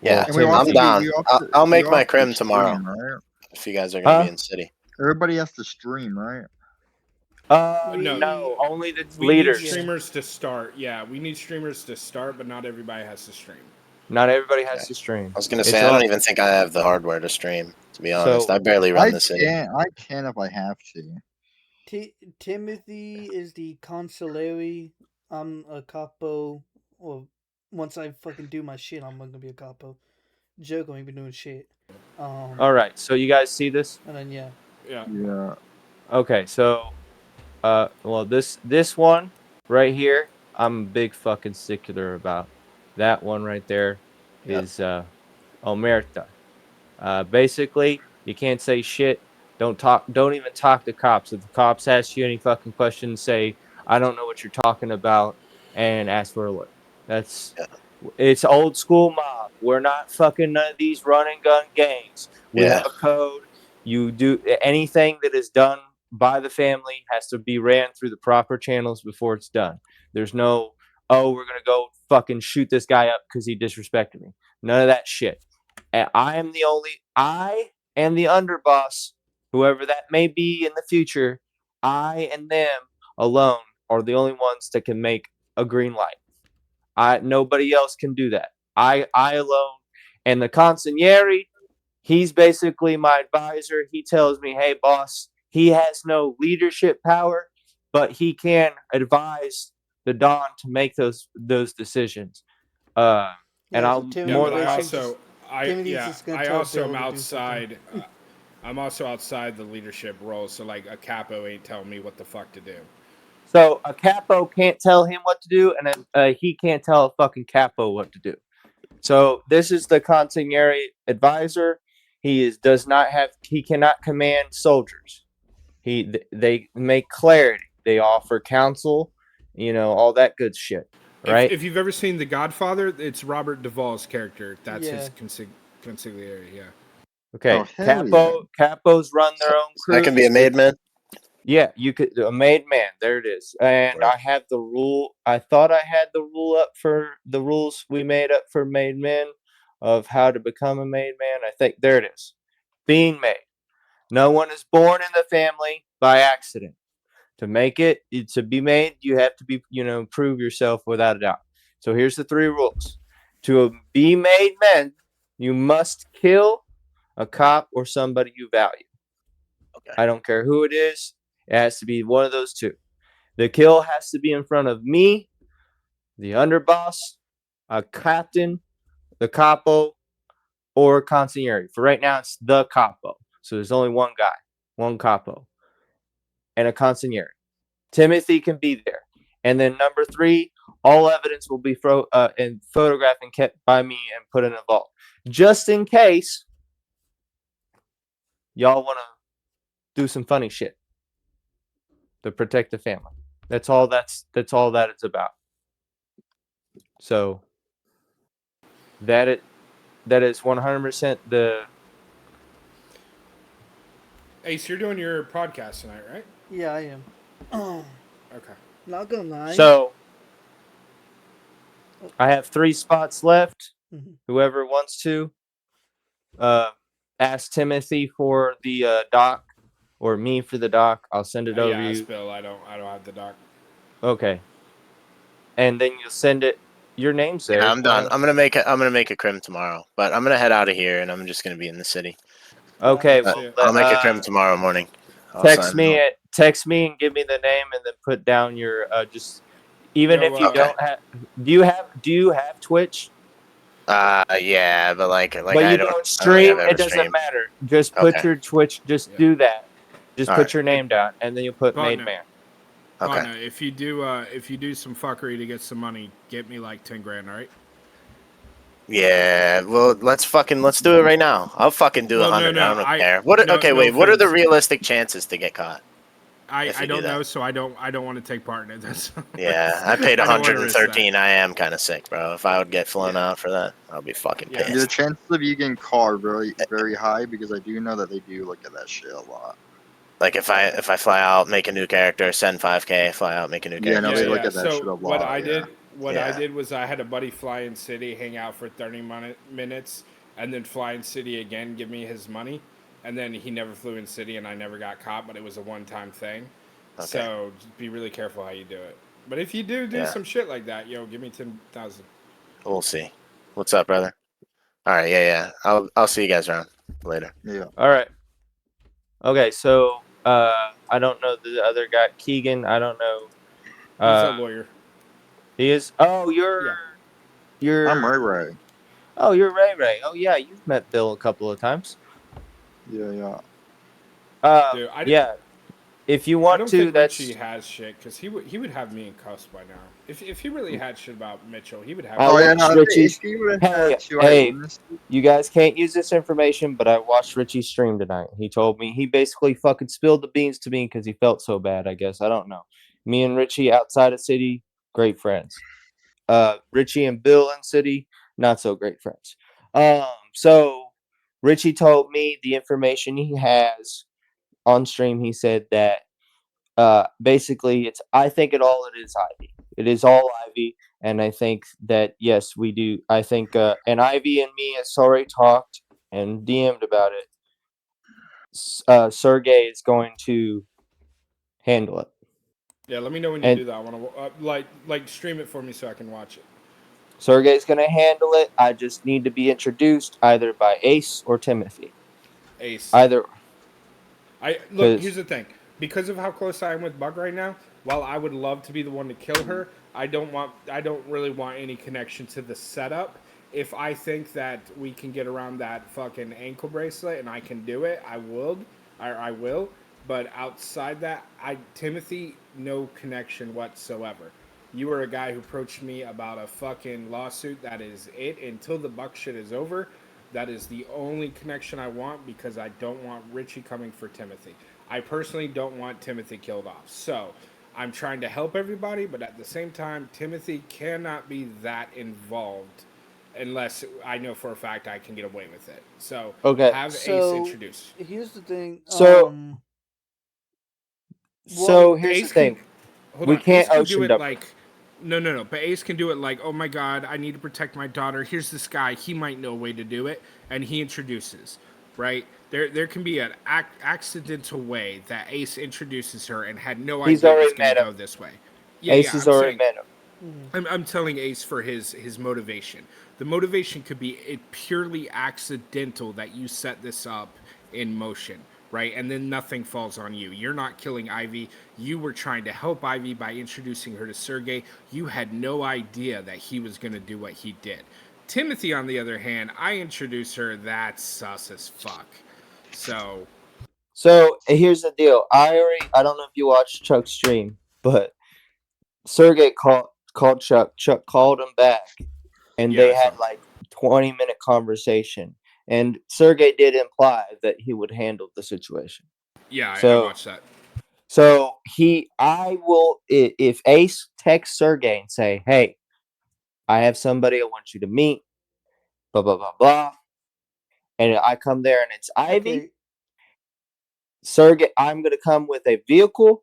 [SPEAKER 2] Yeah,
[SPEAKER 6] And we
[SPEAKER 2] I'm
[SPEAKER 6] also
[SPEAKER 3] Timothy.
[SPEAKER 2] down. I'll
[SPEAKER 6] we
[SPEAKER 2] make my
[SPEAKER 6] also
[SPEAKER 2] crim tomorrow
[SPEAKER 6] stream, right?
[SPEAKER 2] if you guys are gonna be
[SPEAKER 3] Huh?
[SPEAKER 2] in city.
[SPEAKER 6] Everybody has to stream, right?
[SPEAKER 3] No, only the
[SPEAKER 1] We need
[SPEAKER 3] leaders.
[SPEAKER 1] streamers to start. Yeah, we need streamers to start, but not everybody has to stream.
[SPEAKER 3] Not everybody has
[SPEAKER 2] Okay.
[SPEAKER 3] to stream.
[SPEAKER 2] I was gonna
[SPEAKER 3] It's
[SPEAKER 2] say I
[SPEAKER 3] all
[SPEAKER 2] don't even think I have the hardware to stream. To be honest,
[SPEAKER 3] so.
[SPEAKER 2] I barely run the city.
[SPEAKER 6] I can if I have to.
[SPEAKER 5] Timothy is the consigliere. I'm a capo. Or once I fucking do my shit, I'm gonna be a capo. Joke, I'm even doing shit.
[SPEAKER 3] All right. So you guys see this?
[SPEAKER 5] And then yeah.
[SPEAKER 6] Yeah.
[SPEAKER 3] Okay. So, well, this one right here, I'm a big fucking stickler about. That one right there
[SPEAKER 2] Yep.
[SPEAKER 3] is Omerta. Basically, you can't say shit. Don't even talk to cops. If the cops ask you any fucking questions, say, I don't know what you're talking about, and ask for a lawyer. It's old school mob. We're not fucking none of these run and gun gangs. We
[SPEAKER 2] Yeah.
[SPEAKER 3] have a code. You do anything that is done by the family has to be ran through the proper channels before it's done. There's no, oh, we're gonna go fucking shoot this guy up because he disrespected me. None of that shit. And I am the underboss, whoever that may be in the future. I and them alone are the only ones that can make a green light. Nobody else can do that. I alone. And the consigliere, he's basically my advisor. He tells me, hey boss, he has no leadership power, but he can advise the Don to make those decisions. And
[SPEAKER 5] Yeah, so
[SPEAKER 3] I'll
[SPEAKER 1] Yeah,
[SPEAKER 3] more
[SPEAKER 1] but
[SPEAKER 5] Timothy's
[SPEAKER 3] than
[SPEAKER 1] I
[SPEAKER 3] likely.
[SPEAKER 5] basically
[SPEAKER 1] also
[SPEAKER 5] Timothy's just gonna
[SPEAKER 1] I
[SPEAKER 5] tell
[SPEAKER 1] also
[SPEAKER 5] Bill
[SPEAKER 1] am
[SPEAKER 5] to do something.
[SPEAKER 1] outside. I'm also outside the leadership role, so like a capo ain't telling me what the fuck to do.
[SPEAKER 3] So a capo can't tell him what to do, and he can't tell a fucking capo what to do. So this is the consigliere advisor. He cannot command soldiers. They make clarity. They offer counsel, all that good shit, right?
[SPEAKER 1] If you've ever seen The Godfather, it's Robert Duvall's character. That's
[SPEAKER 5] Yeah.
[SPEAKER 1] his consigliere. Yeah.
[SPEAKER 3] Okay,
[SPEAKER 6] Oh, hell yeah.
[SPEAKER 3] capos run their own
[SPEAKER 2] I can be
[SPEAKER 3] crews.
[SPEAKER 2] a made man.
[SPEAKER 3] Yeah, you could a made man. There it is. And
[SPEAKER 2] Right.
[SPEAKER 3] I have the rule. I thought I had the rule up for the rules we made up for made men of how to become a made man. I think there it is. Being made. No one is born in the family by accident. To be made, you have to be, prove yourself without a doubt. So here's the 3 rules. To be made men, you must kill a cop, or somebody you value.
[SPEAKER 2] Okay.
[SPEAKER 3] I don't care who it is. It has to be one of those two. The kill has to be in front of me, the underboss, a captain, the capo, or a consigliere. For right now, it's the capo. So there's only one guy, one capo, and a consigliere. Timothy can be there. And then number 3, all evidence will be photographed and kept by me and put in a vault. Just in case y'all want to do some funny shit to protect the family. That's all that it's about. So that is 100% the
[SPEAKER 1] Ace, you're doing your podcast tonight, right?
[SPEAKER 5] Yeah, I am.
[SPEAKER 1] Okay.
[SPEAKER 5] Not gonna lie.
[SPEAKER 3] So I have 3 spots left.
[SPEAKER 5] Mhm.
[SPEAKER 3] Whoever wants to ask Timothy for the doc or me for the doc. I'll send it over
[SPEAKER 1] Yeah,
[SPEAKER 3] you.
[SPEAKER 1] Bill. I don't have the doc.
[SPEAKER 3] Okay. And then you'll send it. Your name's there.
[SPEAKER 2] Yeah, I'm done. I'm gonna make a crim tomorrow, but I'm gonna head out of here and I'm just gonna be in the city.
[SPEAKER 3] Okay.
[SPEAKER 5] Alright.
[SPEAKER 3] Well,
[SPEAKER 2] I'll make a crim tomorrow morning. I'll
[SPEAKER 3] text
[SPEAKER 2] sign
[SPEAKER 3] me
[SPEAKER 2] it.
[SPEAKER 3] and give me the name, and then put down your just. Even
[SPEAKER 1] Yo,
[SPEAKER 3] if you
[SPEAKER 2] Okay.
[SPEAKER 3] don't have, do you have Twitch?
[SPEAKER 2] Yeah, but like
[SPEAKER 3] But
[SPEAKER 2] I
[SPEAKER 3] you
[SPEAKER 2] don't
[SPEAKER 3] don't
[SPEAKER 2] really
[SPEAKER 3] stream.
[SPEAKER 2] have
[SPEAKER 3] It
[SPEAKER 2] ever
[SPEAKER 3] doesn't
[SPEAKER 2] streamed.
[SPEAKER 3] matter. Just put
[SPEAKER 2] Okay.
[SPEAKER 3] your Twitch. Just
[SPEAKER 1] Yeah.
[SPEAKER 3] do that. Just
[SPEAKER 2] All
[SPEAKER 3] put
[SPEAKER 2] right.
[SPEAKER 3] your name down, and then you put made
[SPEAKER 1] Partner.
[SPEAKER 3] man.
[SPEAKER 2] Okay.
[SPEAKER 1] Partner, if you do some fuckery to get some money, get me like 10 grand, all right?
[SPEAKER 2] Yeah, well, let's do it right now. I'll fucking do
[SPEAKER 1] Well,
[SPEAKER 2] 100.
[SPEAKER 1] no,
[SPEAKER 2] I don't care. What?
[SPEAKER 1] no,
[SPEAKER 2] Okay,
[SPEAKER 1] no
[SPEAKER 2] wait. What are the
[SPEAKER 1] offense.
[SPEAKER 2] realistic chances to get caught?
[SPEAKER 1] I
[SPEAKER 2] you do
[SPEAKER 1] don't know,
[SPEAKER 2] that?
[SPEAKER 1] so I don't want to take part in it. That's
[SPEAKER 2] Yeah, I paid
[SPEAKER 1] I don't wanna risk that.
[SPEAKER 2] 113. I am kind of sick, bro. If I would get flown out for that, I'll be fucking
[SPEAKER 1] Yeah.
[SPEAKER 2] pissed.
[SPEAKER 6] The chances of you getting caught are very, very high because I do know that they do look at that shit a lot.
[SPEAKER 2] Like if I fly out, make a new character, send 5K, fly out, make a new
[SPEAKER 6] Yeah,
[SPEAKER 2] character.
[SPEAKER 6] no, they look at that
[SPEAKER 1] So
[SPEAKER 6] shit a
[SPEAKER 1] what
[SPEAKER 6] lot.
[SPEAKER 1] I
[SPEAKER 6] Yeah.
[SPEAKER 1] did was I had a buddy fly in city, hang out for 30 minutes, and then fly in city again, give me his money, and then he never flew in city, and I never got caught, but it was a one-time thing.
[SPEAKER 2] Okay.
[SPEAKER 1] So just be really careful how you do it. But if you do
[SPEAKER 2] Yeah.
[SPEAKER 1] some shit like that, yo, give me 10,000.
[SPEAKER 2] We'll see. What's up, brother? All right, yeah. I'll see you guys around later.
[SPEAKER 6] Yeah.
[SPEAKER 3] All right. Okay, so I don't know the other guy, Keegan. I don't know.
[SPEAKER 1] He's a lawyer.
[SPEAKER 3] He is. Oh,
[SPEAKER 1] Yeah.
[SPEAKER 3] you're.
[SPEAKER 6] I'm Ray.
[SPEAKER 3] Oh, you're Ray Ray. Oh yeah, you've met Bill a couple of times.
[SPEAKER 6] Yeah.
[SPEAKER 1] Dude,
[SPEAKER 3] Yeah. If you
[SPEAKER 1] I
[SPEAKER 3] want
[SPEAKER 1] don't
[SPEAKER 3] to,
[SPEAKER 1] think
[SPEAKER 3] that's.
[SPEAKER 1] Richie has shit because he would have me in cuffs by now. If he really had shit about Mitchell, he would have.
[SPEAKER 3] I
[SPEAKER 6] Oh yeah,
[SPEAKER 3] watched
[SPEAKER 6] no.
[SPEAKER 3] Richie's.
[SPEAKER 6] If you would have
[SPEAKER 3] Hey,
[SPEAKER 6] had 2
[SPEAKER 3] hey,
[SPEAKER 6] eyewitnesses,
[SPEAKER 3] you guys can't use this information, but I watched Richie's stream tonight. He told me he basically fucking spilled the beans to me because he felt so bad. I guess I don't know. Me and Richie outside of city, great friends. Richie and Bill in city, not so great friends. So Richie told me the information he has on stream. He said that basically I think it is Ivy. It is all Ivy, and I think that yes, we do. I think and Ivy and me has already talked and DM'd about it. Sergey is going to handle it.
[SPEAKER 1] Yeah, let me know when you
[SPEAKER 3] And
[SPEAKER 1] do that. I want to like stream it for me so I can watch it.
[SPEAKER 3] Sergey's going to handle it. I just need to be introduced either by Ace or Timothy.
[SPEAKER 1] Ace.
[SPEAKER 3] Either.
[SPEAKER 1] Look.
[SPEAKER 3] 'Cause-
[SPEAKER 1] Here's the thing. Because of how close I am with Bug right now, while I would love to be the one to kill her, I don't really want any connection to the setup. If I think that we can get around that fucking ankle bracelet and I can do it, I will. But outside that, Timothy, no connection whatsoever. You were a guy who approached me about a fucking lawsuit. That is it. Until the Buck shit is over, that is the only connection I want because I don't want Richie coming for Timothy. I personally don't want Timothy killed off. So I'm trying to help everybody, but at the same time, Timothy cannot be that involved unless I know for a fact I can get away with it. So
[SPEAKER 3] Okay.
[SPEAKER 1] have Ace
[SPEAKER 5] So
[SPEAKER 1] introduce.
[SPEAKER 5] here's the thing.
[SPEAKER 3] So
[SPEAKER 5] well,
[SPEAKER 3] here's
[SPEAKER 1] Ace
[SPEAKER 3] the thing.
[SPEAKER 1] Hold
[SPEAKER 3] We
[SPEAKER 1] on.
[SPEAKER 3] can't
[SPEAKER 1] Ace can
[SPEAKER 3] ocean
[SPEAKER 1] do it
[SPEAKER 3] dump.
[SPEAKER 1] like no. But Ace can do it like, oh my god, I need to protect my daughter. Here's this guy. He might know a way to do it, and he introduces. Right there can be an accidental way that Ace introduces her and had no
[SPEAKER 3] He's
[SPEAKER 1] idea it was
[SPEAKER 3] already
[SPEAKER 1] going
[SPEAKER 3] met
[SPEAKER 1] to
[SPEAKER 3] him.
[SPEAKER 1] go this way.
[SPEAKER 3] Ace has
[SPEAKER 1] I'm
[SPEAKER 3] already
[SPEAKER 1] saying,
[SPEAKER 3] met him.
[SPEAKER 1] I'm telling Ace for his motivation. The motivation could be purely accidental that you set this up in motion, right? And then nothing falls on you. You're not killing Ivy. You were trying to help Ivy by introducing her to Sergey. You had no idea that he was going to do what he did. Timothy, on the other hand, I introduced her. That's sus as fuck. So
[SPEAKER 3] here's the deal. I don't know if you watched Chuck's stream, but Sergey called Chuck. Chuck called him back, and
[SPEAKER 1] yeah,
[SPEAKER 3] they had like 20-minute conversation. And Sergey did imply that he would handle the situation.
[SPEAKER 1] yeah, I
[SPEAKER 3] So
[SPEAKER 1] watched that.
[SPEAKER 3] so I will, if Ace texts Sergey and say, "Hey, I have somebody I want you to meet," blah blah blah blah, and I come there and it's Ivy,
[SPEAKER 5] Okay.
[SPEAKER 3] Sergey, I'm gonna come with a vehicle.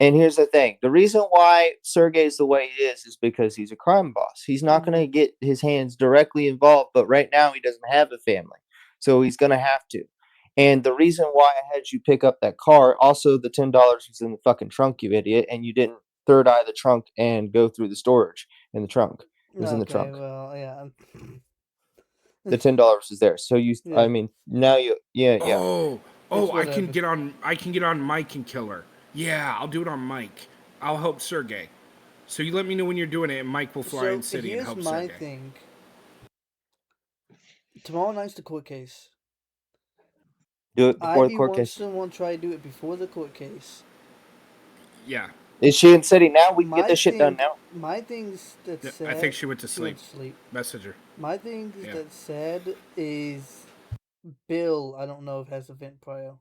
[SPEAKER 3] And here's the thing: the reason why Sergey's the way he is because he's a crime boss. He's not going to get his hands directly involved, but right now he doesn't have a family, so he's going to have to. And the reason why I had you pick up that car, also the $10 was in the fucking trunk, you idiot, and you didn't third eye the trunk and go through the storage in the trunk. It was in the trunk.
[SPEAKER 5] Well, yeah.
[SPEAKER 3] The $10 is there. So
[SPEAKER 5] Yeah.
[SPEAKER 3] I mean, now yeah.
[SPEAKER 1] Oh,
[SPEAKER 5] It's
[SPEAKER 1] I can
[SPEAKER 5] whatever.
[SPEAKER 1] get on Mike and kill her. Yeah, I'll do it on Mike. I'll help Sergey. So you let me know when you're doing it, and Mike will fly in
[SPEAKER 5] So
[SPEAKER 1] city and
[SPEAKER 5] here's
[SPEAKER 1] help
[SPEAKER 5] my
[SPEAKER 1] Sergey.
[SPEAKER 5] thing. Tomorrow night's the court case.
[SPEAKER 3] Do it before the
[SPEAKER 5] Ivy
[SPEAKER 3] court
[SPEAKER 5] wants
[SPEAKER 3] case.
[SPEAKER 5] someone try to do it before the court case.
[SPEAKER 1] Yeah,
[SPEAKER 3] Is she in city now? We can get
[SPEAKER 5] My
[SPEAKER 3] this shit done
[SPEAKER 5] thing,
[SPEAKER 3] now.
[SPEAKER 5] my things that's
[SPEAKER 1] yeah,
[SPEAKER 5] sad.
[SPEAKER 1] I think she went to
[SPEAKER 5] She
[SPEAKER 1] sleep.
[SPEAKER 5] went to sleep.
[SPEAKER 1] Messenger.
[SPEAKER 5] My thing
[SPEAKER 1] Yeah.
[SPEAKER 5] that's sad is Bill. I don't know if has event prior.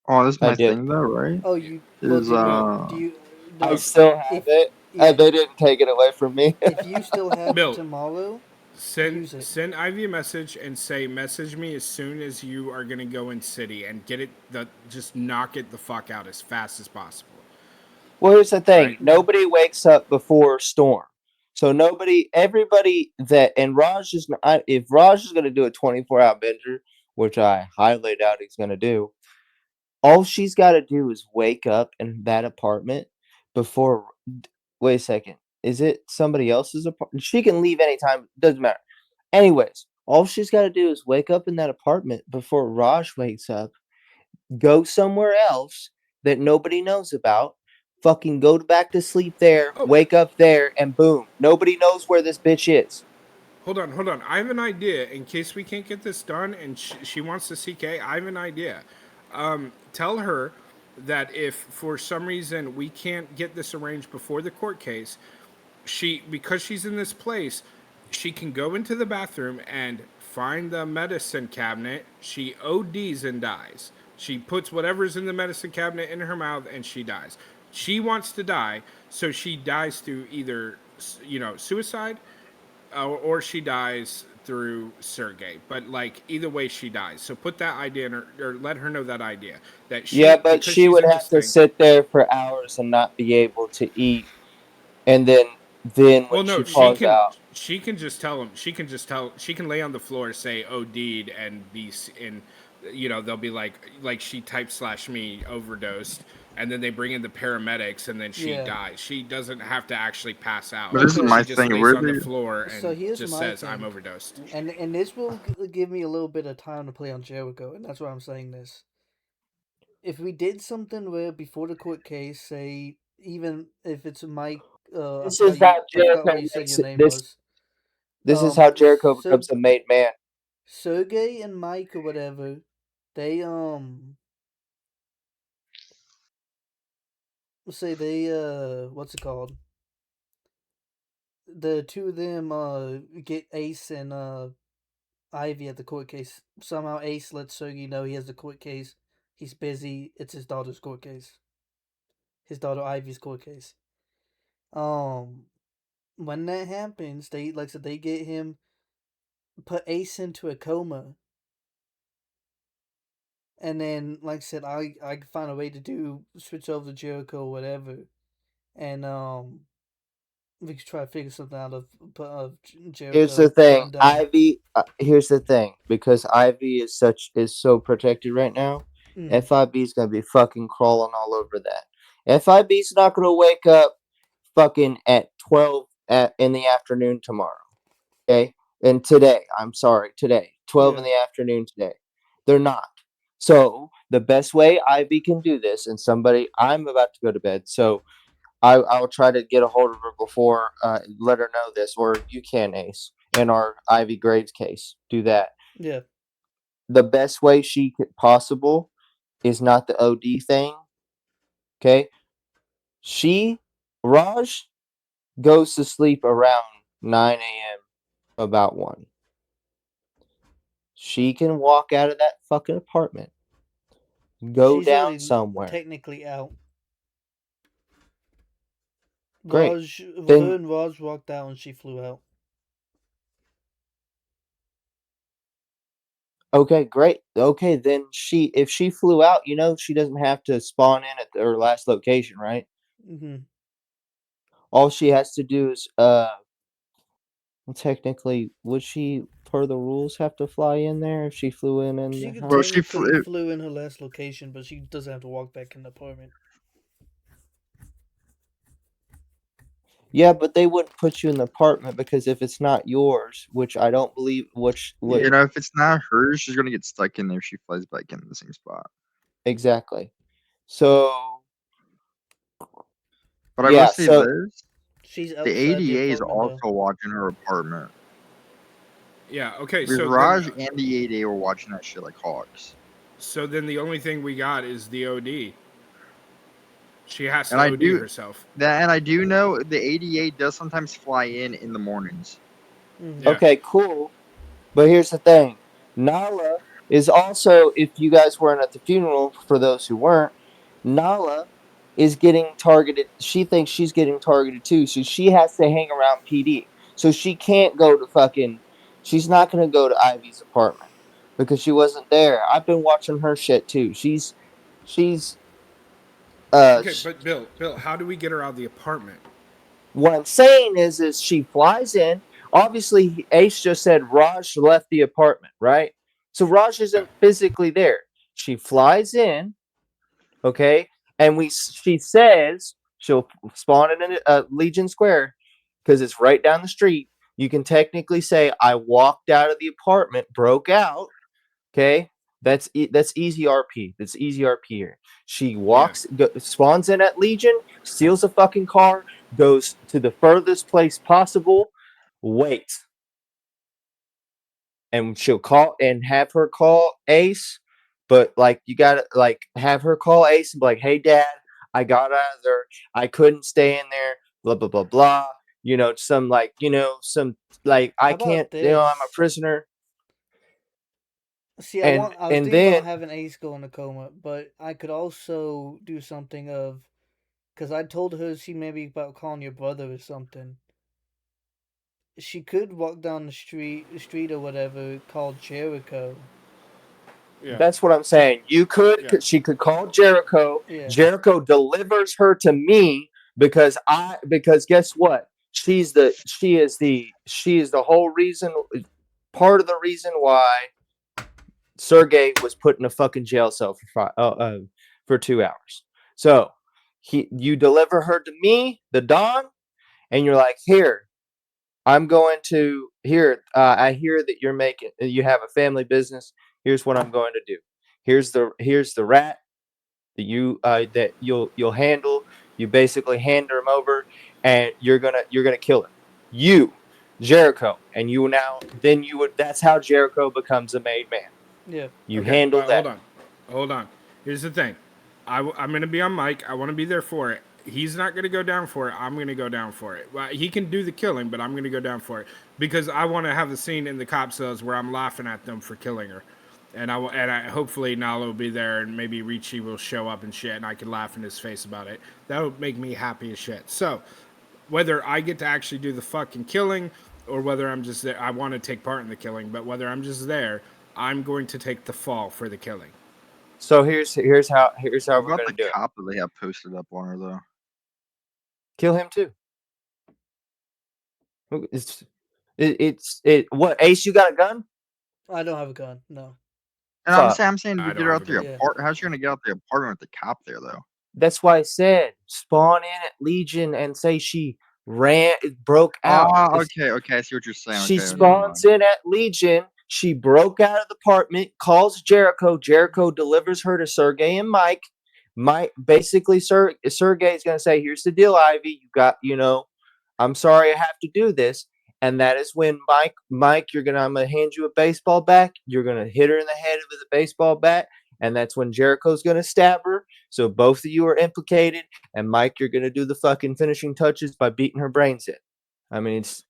[SPEAKER 6] Oh, this is
[SPEAKER 3] I
[SPEAKER 6] my
[SPEAKER 3] did.
[SPEAKER 6] thing though, right?
[SPEAKER 5] Oh, you. Well,
[SPEAKER 6] Is
[SPEAKER 5] do you?
[SPEAKER 3] I
[SPEAKER 5] No.
[SPEAKER 3] still have
[SPEAKER 5] If
[SPEAKER 3] it.
[SPEAKER 5] yeah,
[SPEAKER 3] They didn't take it away from me.
[SPEAKER 5] if you still have it
[SPEAKER 1] Bill,
[SPEAKER 5] tomorrow,
[SPEAKER 1] Send
[SPEAKER 5] use it.
[SPEAKER 1] send Ivy a message and say message me as soon as you are gonna go in city and get it just knock it the fuck out as fast as possible.
[SPEAKER 3] Well, here's the thing:
[SPEAKER 1] Right.
[SPEAKER 3] nobody wakes up before storm, so everybody and Raj is. If Raj is going to do a 24-hour binger, which I highly doubt he's going to do, all she's got to do is wake up in that apartment before. Wait a second, is it somebody else's apartment? She can leave anytime. Doesn't matter. Anyways, all she's got to do is wake up in that apartment before Raj wakes up, go somewhere else that nobody knows about, fucking go back to sleep there,
[SPEAKER 1] Oh,
[SPEAKER 3] wake up there, and boom. Nobody knows where this bitch is.
[SPEAKER 1] hold on. I have an idea in case we can't get this done and she wants to CK. I have an idea. Tell her that if for some reason we can't get this arranged before the court case, because she's in this place, she can go into the bathroom and find the medicine cabinet. She ODs and dies. She puts whatever's in the medicine cabinet in her mouth and she dies. She wants to die, so she dies through either suicide or she dies through Sergey. But like either way, she dies. So put that idea in her, or let her know that idea that
[SPEAKER 3] Yeah, but
[SPEAKER 1] because
[SPEAKER 3] she
[SPEAKER 1] she's
[SPEAKER 3] would
[SPEAKER 1] in
[SPEAKER 3] have
[SPEAKER 1] this
[SPEAKER 3] to
[SPEAKER 1] thing.
[SPEAKER 3] sit there for hours and not be able to eat. And then when
[SPEAKER 1] Well,
[SPEAKER 3] she
[SPEAKER 1] no,
[SPEAKER 3] falls out.
[SPEAKER 1] she can just tell him. She can lay on the floor, say OD'd, and they'll be like she type / me overdosed, and then they bring in the paramedics, and then she
[SPEAKER 5] Yeah.
[SPEAKER 1] dies. She doesn't have to actually pass out.
[SPEAKER 6] But this is
[SPEAKER 5] Okay.
[SPEAKER 6] my
[SPEAKER 1] She just
[SPEAKER 6] thing,
[SPEAKER 1] lays on the
[SPEAKER 6] really.
[SPEAKER 1] floor
[SPEAKER 5] So
[SPEAKER 1] and
[SPEAKER 5] here's
[SPEAKER 1] just
[SPEAKER 5] my
[SPEAKER 1] says,
[SPEAKER 5] thing.
[SPEAKER 1] "I'm overdosed."
[SPEAKER 5] And this will give me a little bit of time to play on Jericho, and that's why I'm saying this. If we did something where before the court case, say even if it's Mike,
[SPEAKER 3] This is how
[SPEAKER 5] I forgot
[SPEAKER 3] Jericho
[SPEAKER 5] what you said
[SPEAKER 3] makes
[SPEAKER 5] your
[SPEAKER 3] it.
[SPEAKER 5] name
[SPEAKER 3] This
[SPEAKER 5] was.
[SPEAKER 3] this is how Jericho
[SPEAKER 5] So
[SPEAKER 3] becomes a made man.
[SPEAKER 5] Sergey and Mike or whatever, they say they what's it called? The two of them get Ace and Ivy at the court case. Somehow Ace lets Sergey know he has the court case. He's busy. It's his daughter's court case. His daughter Ivy's court case. When that happens, they like I said they get him put Ace into a coma. And then, like I said, I find a way to switch over to Jericho or whatever, and we could try to figure something out of
[SPEAKER 3] Here's the
[SPEAKER 5] Jericho
[SPEAKER 3] thing,
[SPEAKER 5] getting done.
[SPEAKER 3] Ivy. Here's the thing, because Ivy is so protected right now. FIB is gonna be fucking crawling all over that. FIB's not gonna wake up fucking at 12 in the afternoon tomorrow. Okay? And today, I'm sorry, today, 12 in
[SPEAKER 5] Yeah.
[SPEAKER 3] the afternoon today. They're not. So the best way Ivy can do this, and I'm about to go to bed, so I'll try to get a hold of her before, let her know this, or you can, Ace, in our Ivy Graves case. Do that.
[SPEAKER 5] Yeah.
[SPEAKER 3] The best way she could possible is not the OD thing. Okay? Raj goes to sleep around 9 a.m. about 1. She can walk out of that fucking apartment, go
[SPEAKER 5] She's
[SPEAKER 3] down
[SPEAKER 5] already
[SPEAKER 3] somewhere.
[SPEAKER 5] technically out.
[SPEAKER 3] Great.
[SPEAKER 5] Her
[SPEAKER 3] Then
[SPEAKER 5] and Raj walked out and she flew out.
[SPEAKER 3] okay, great. Okay, then if she flew out, she doesn't have to spawn in at her last location, right?
[SPEAKER 5] Mm-hmm.
[SPEAKER 3] All she has to do is technically, would she, per the rules, have to fly in there if she flew in
[SPEAKER 5] She
[SPEAKER 3] the
[SPEAKER 5] could
[SPEAKER 3] house?
[SPEAKER 6] Bro,
[SPEAKER 5] technically flew in her last location, but she doesn't have to walk back in the apartment.
[SPEAKER 3] Yeah, but they wouldn't put you in the apartment because if it's not yours, which I don't believe, what
[SPEAKER 5] Yeah.
[SPEAKER 6] if it's not hers, she's gonna get stuck in there if she flies back into the same spot.
[SPEAKER 3] exactly. So
[SPEAKER 6] But I will
[SPEAKER 3] yeah,
[SPEAKER 6] say
[SPEAKER 3] so
[SPEAKER 6] this:
[SPEAKER 5] She's
[SPEAKER 6] the
[SPEAKER 5] outside the
[SPEAKER 6] ADA is
[SPEAKER 5] apartment though.
[SPEAKER 6] also watching her apartment.
[SPEAKER 1] Yeah. Okay.
[SPEAKER 6] Because
[SPEAKER 1] So
[SPEAKER 6] Raj
[SPEAKER 1] then,
[SPEAKER 6] and the ADA were watching that shit like hawks.
[SPEAKER 1] the only thing we got is the OD. She has
[SPEAKER 6] And
[SPEAKER 1] to
[SPEAKER 6] I
[SPEAKER 1] OD
[SPEAKER 6] do
[SPEAKER 1] herself.
[SPEAKER 6] that, and I do know the ADA does sometimes fly in the mornings.
[SPEAKER 5] Mm-hmm.
[SPEAKER 1] Yeah.
[SPEAKER 3] okay, cool. But here's the thing. Nala is also, if you guys weren't at the funeral, for those who weren't, Nala is getting targeted. She thinks she's getting targeted too, so she has to hang around PD. So she can't go to she's not going to go to Ivy's apartment because she wasn't there. I've been watching her shit too. She's
[SPEAKER 1] Okay, but Bill, how do we get her out of the apartment?
[SPEAKER 3] what I'm saying is she flies in. Obviously, Ace just said Raj left the apartment, right? So Raj
[SPEAKER 1] Yeah.
[SPEAKER 3] isn't physically there. She flies in, okay, and she says she'll spawn in Legion Square because it's right down the street. You can technically say I walked out of the apartment, broke out, okay. That's easy RP. That's easy RP here. She
[SPEAKER 1] Yeah.
[SPEAKER 3] spawns in at Legion, steals a fucking car, goes to the furthest place possible, waits, and she'll call and have her call Ace. But like you gotta like have her call Ace and be like, "Hey, Dad, I got out of there. I couldn't stay in there. Blah blah blah blah. Some I
[SPEAKER 5] How about
[SPEAKER 3] can't. I'm a
[SPEAKER 5] this?
[SPEAKER 3] prisoner."
[SPEAKER 5] See, I
[SPEAKER 3] And
[SPEAKER 5] was
[SPEAKER 3] and
[SPEAKER 5] thinking about
[SPEAKER 3] then
[SPEAKER 5] having Ace go in a coma, but I could also do something of, because I told her she maybe about calling your brother or something. She could walk down the street or whatever, called Jericho.
[SPEAKER 1] Yeah.
[SPEAKER 3] that's what I'm saying.
[SPEAKER 1] Yeah.
[SPEAKER 3] She could call Jericho.
[SPEAKER 5] Yeah.
[SPEAKER 3] Jericho delivers her to me because guess what? She is the whole reason, part of the reason why Sergey was put in a fucking jail cell for 2 hours. So you deliver her to me, the Don, and you're like, here, I'm going to here. I hear that you have a family business. Here's what I'm going to do. Here's the rat that you'll handle. You basically hand him over, and you're gonna kill him. You, Jericho, and you now then you would. That's how Jericho becomes a made man.
[SPEAKER 5] Yeah.
[SPEAKER 3] You
[SPEAKER 1] Okay,
[SPEAKER 3] handle
[SPEAKER 1] but
[SPEAKER 3] that.
[SPEAKER 1] hold on. Here's the thing. I'm gonna be on mic. I want to be there for it. He's not gonna go down for it. I'm gonna go down for it. Well, he can do the killing, but I'm gonna go down for it because I want to have the scene in the cop cells where I'm laughing at them for killing her, and hopefully Nala will be there and maybe Ricci will show up and shit, and I can laugh in his face about it. That would make me happy as shit. So, whether I get to actually do the fucking killing or whether I'm just there, I want to take part in the killing, but whether I'm just there, I'm going to take the fall for the killing.
[SPEAKER 3] So here's how
[SPEAKER 6] What
[SPEAKER 3] we're
[SPEAKER 6] about
[SPEAKER 3] gonna
[SPEAKER 6] the
[SPEAKER 3] do it.
[SPEAKER 6] cop that they have posted up on her though?
[SPEAKER 3] Kill him too. What Ace? You got a gun?
[SPEAKER 5] I don't have a gun. No.
[SPEAKER 6] And
[SPEAKER 3] Fuck.
[SPEAKER 6] I'm saying to
[SPEAKER 1] I
[SPEAKER 6] get
[SPEAKER 1] don't
[SPEAKER 6] her
[SPEAKER 1] have
[SPEAKER 6] out
[SPEAKER 1] a
[SPEAKER 6] the
[SPEAKER 1] gun.
[SPEAKER 5] Yeah.
[SPEAKER 6] apartment. How's she gonna get out the apartment with the cop there though?
[SPEAKER 3] That's why I said spawn in at Legion and say she broke out.
[SPEAKER 6] Okay. I see what you're saying.
[SPEAKER 3] She
[SPEAKER 6] Okay, never mind.
[SPEAKER 3] spawns in at Legion. She broke out of the apartment, calls Jericho. Jericho delivers her to Sergey and Mike. Mike basically, Sergey is gonna say, "Here's the deal, Ivy. You got, I'm sorry, I have to do this." And that is when Mike, I'm gonna hand you a baseball bat. You're gonna hit her in the head with a baseball bat, and that's when Jericho's gonna stab her. So both of you are implicated. And Mike, you're gonna do the fucking finishing touches by beating her brains in. I mean, it's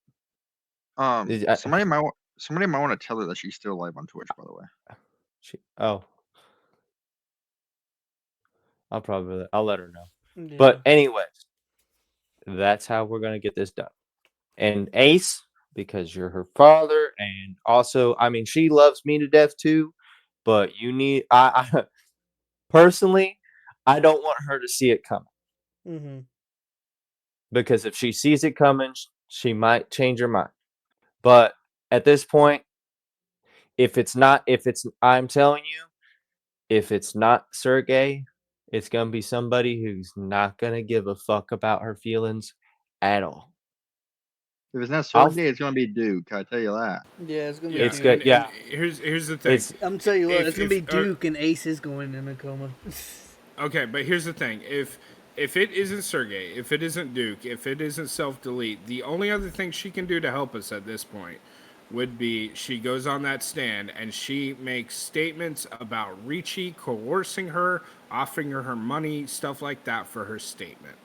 [SPEAKER 6] Somebody might want to tell her that she's still live on Twitch. By the way.
[SPEAKER 3] I'll let her know.
[SPEAKER 5] Yeah.
[SPEAKER 3] But anyways, that's how we're gonna get this done. And Ace, because you're her father, and also, I mean, she loves me to death too. But I personally, I don't want her to see it coming.
[SPEAKER 5] Mm-hmm.
[SPEAKER 3] Because if she sees it coming, she might change her mind. But at this point, I'm telling you, if it's not Sergey, it's gonna be somebody who's not gonna give a fuck about her feelings at all.
[SPEAKER 6] If it's not Sergey, it's gonna be Duke. I tell you that.
[SPEAKER 5] Yeah, it's gonna be.
[SPEAKER 1] Yeah,
[SPEAKER 3] It's
[SPEAKER 5] Duke.
[SPEAKER 3] good. Yeah.
[SPEAKER 1] Here's the thing.
[SPEAKER 5] I'm telling you what, it's gonna be
[SPEAKER 1] if-
[SPEAKER 5] Duke and Ace is going in a coma.
[SPEAKER 1] Okay, but here's the thing: if it isn't Sergey, if it isn't Duke, if it isn't self-delete, the only other thing she can do to help us at this point would be she goes on that stand and she makes statements about Ricci coercing her, offering her money, stuff like that for her statement.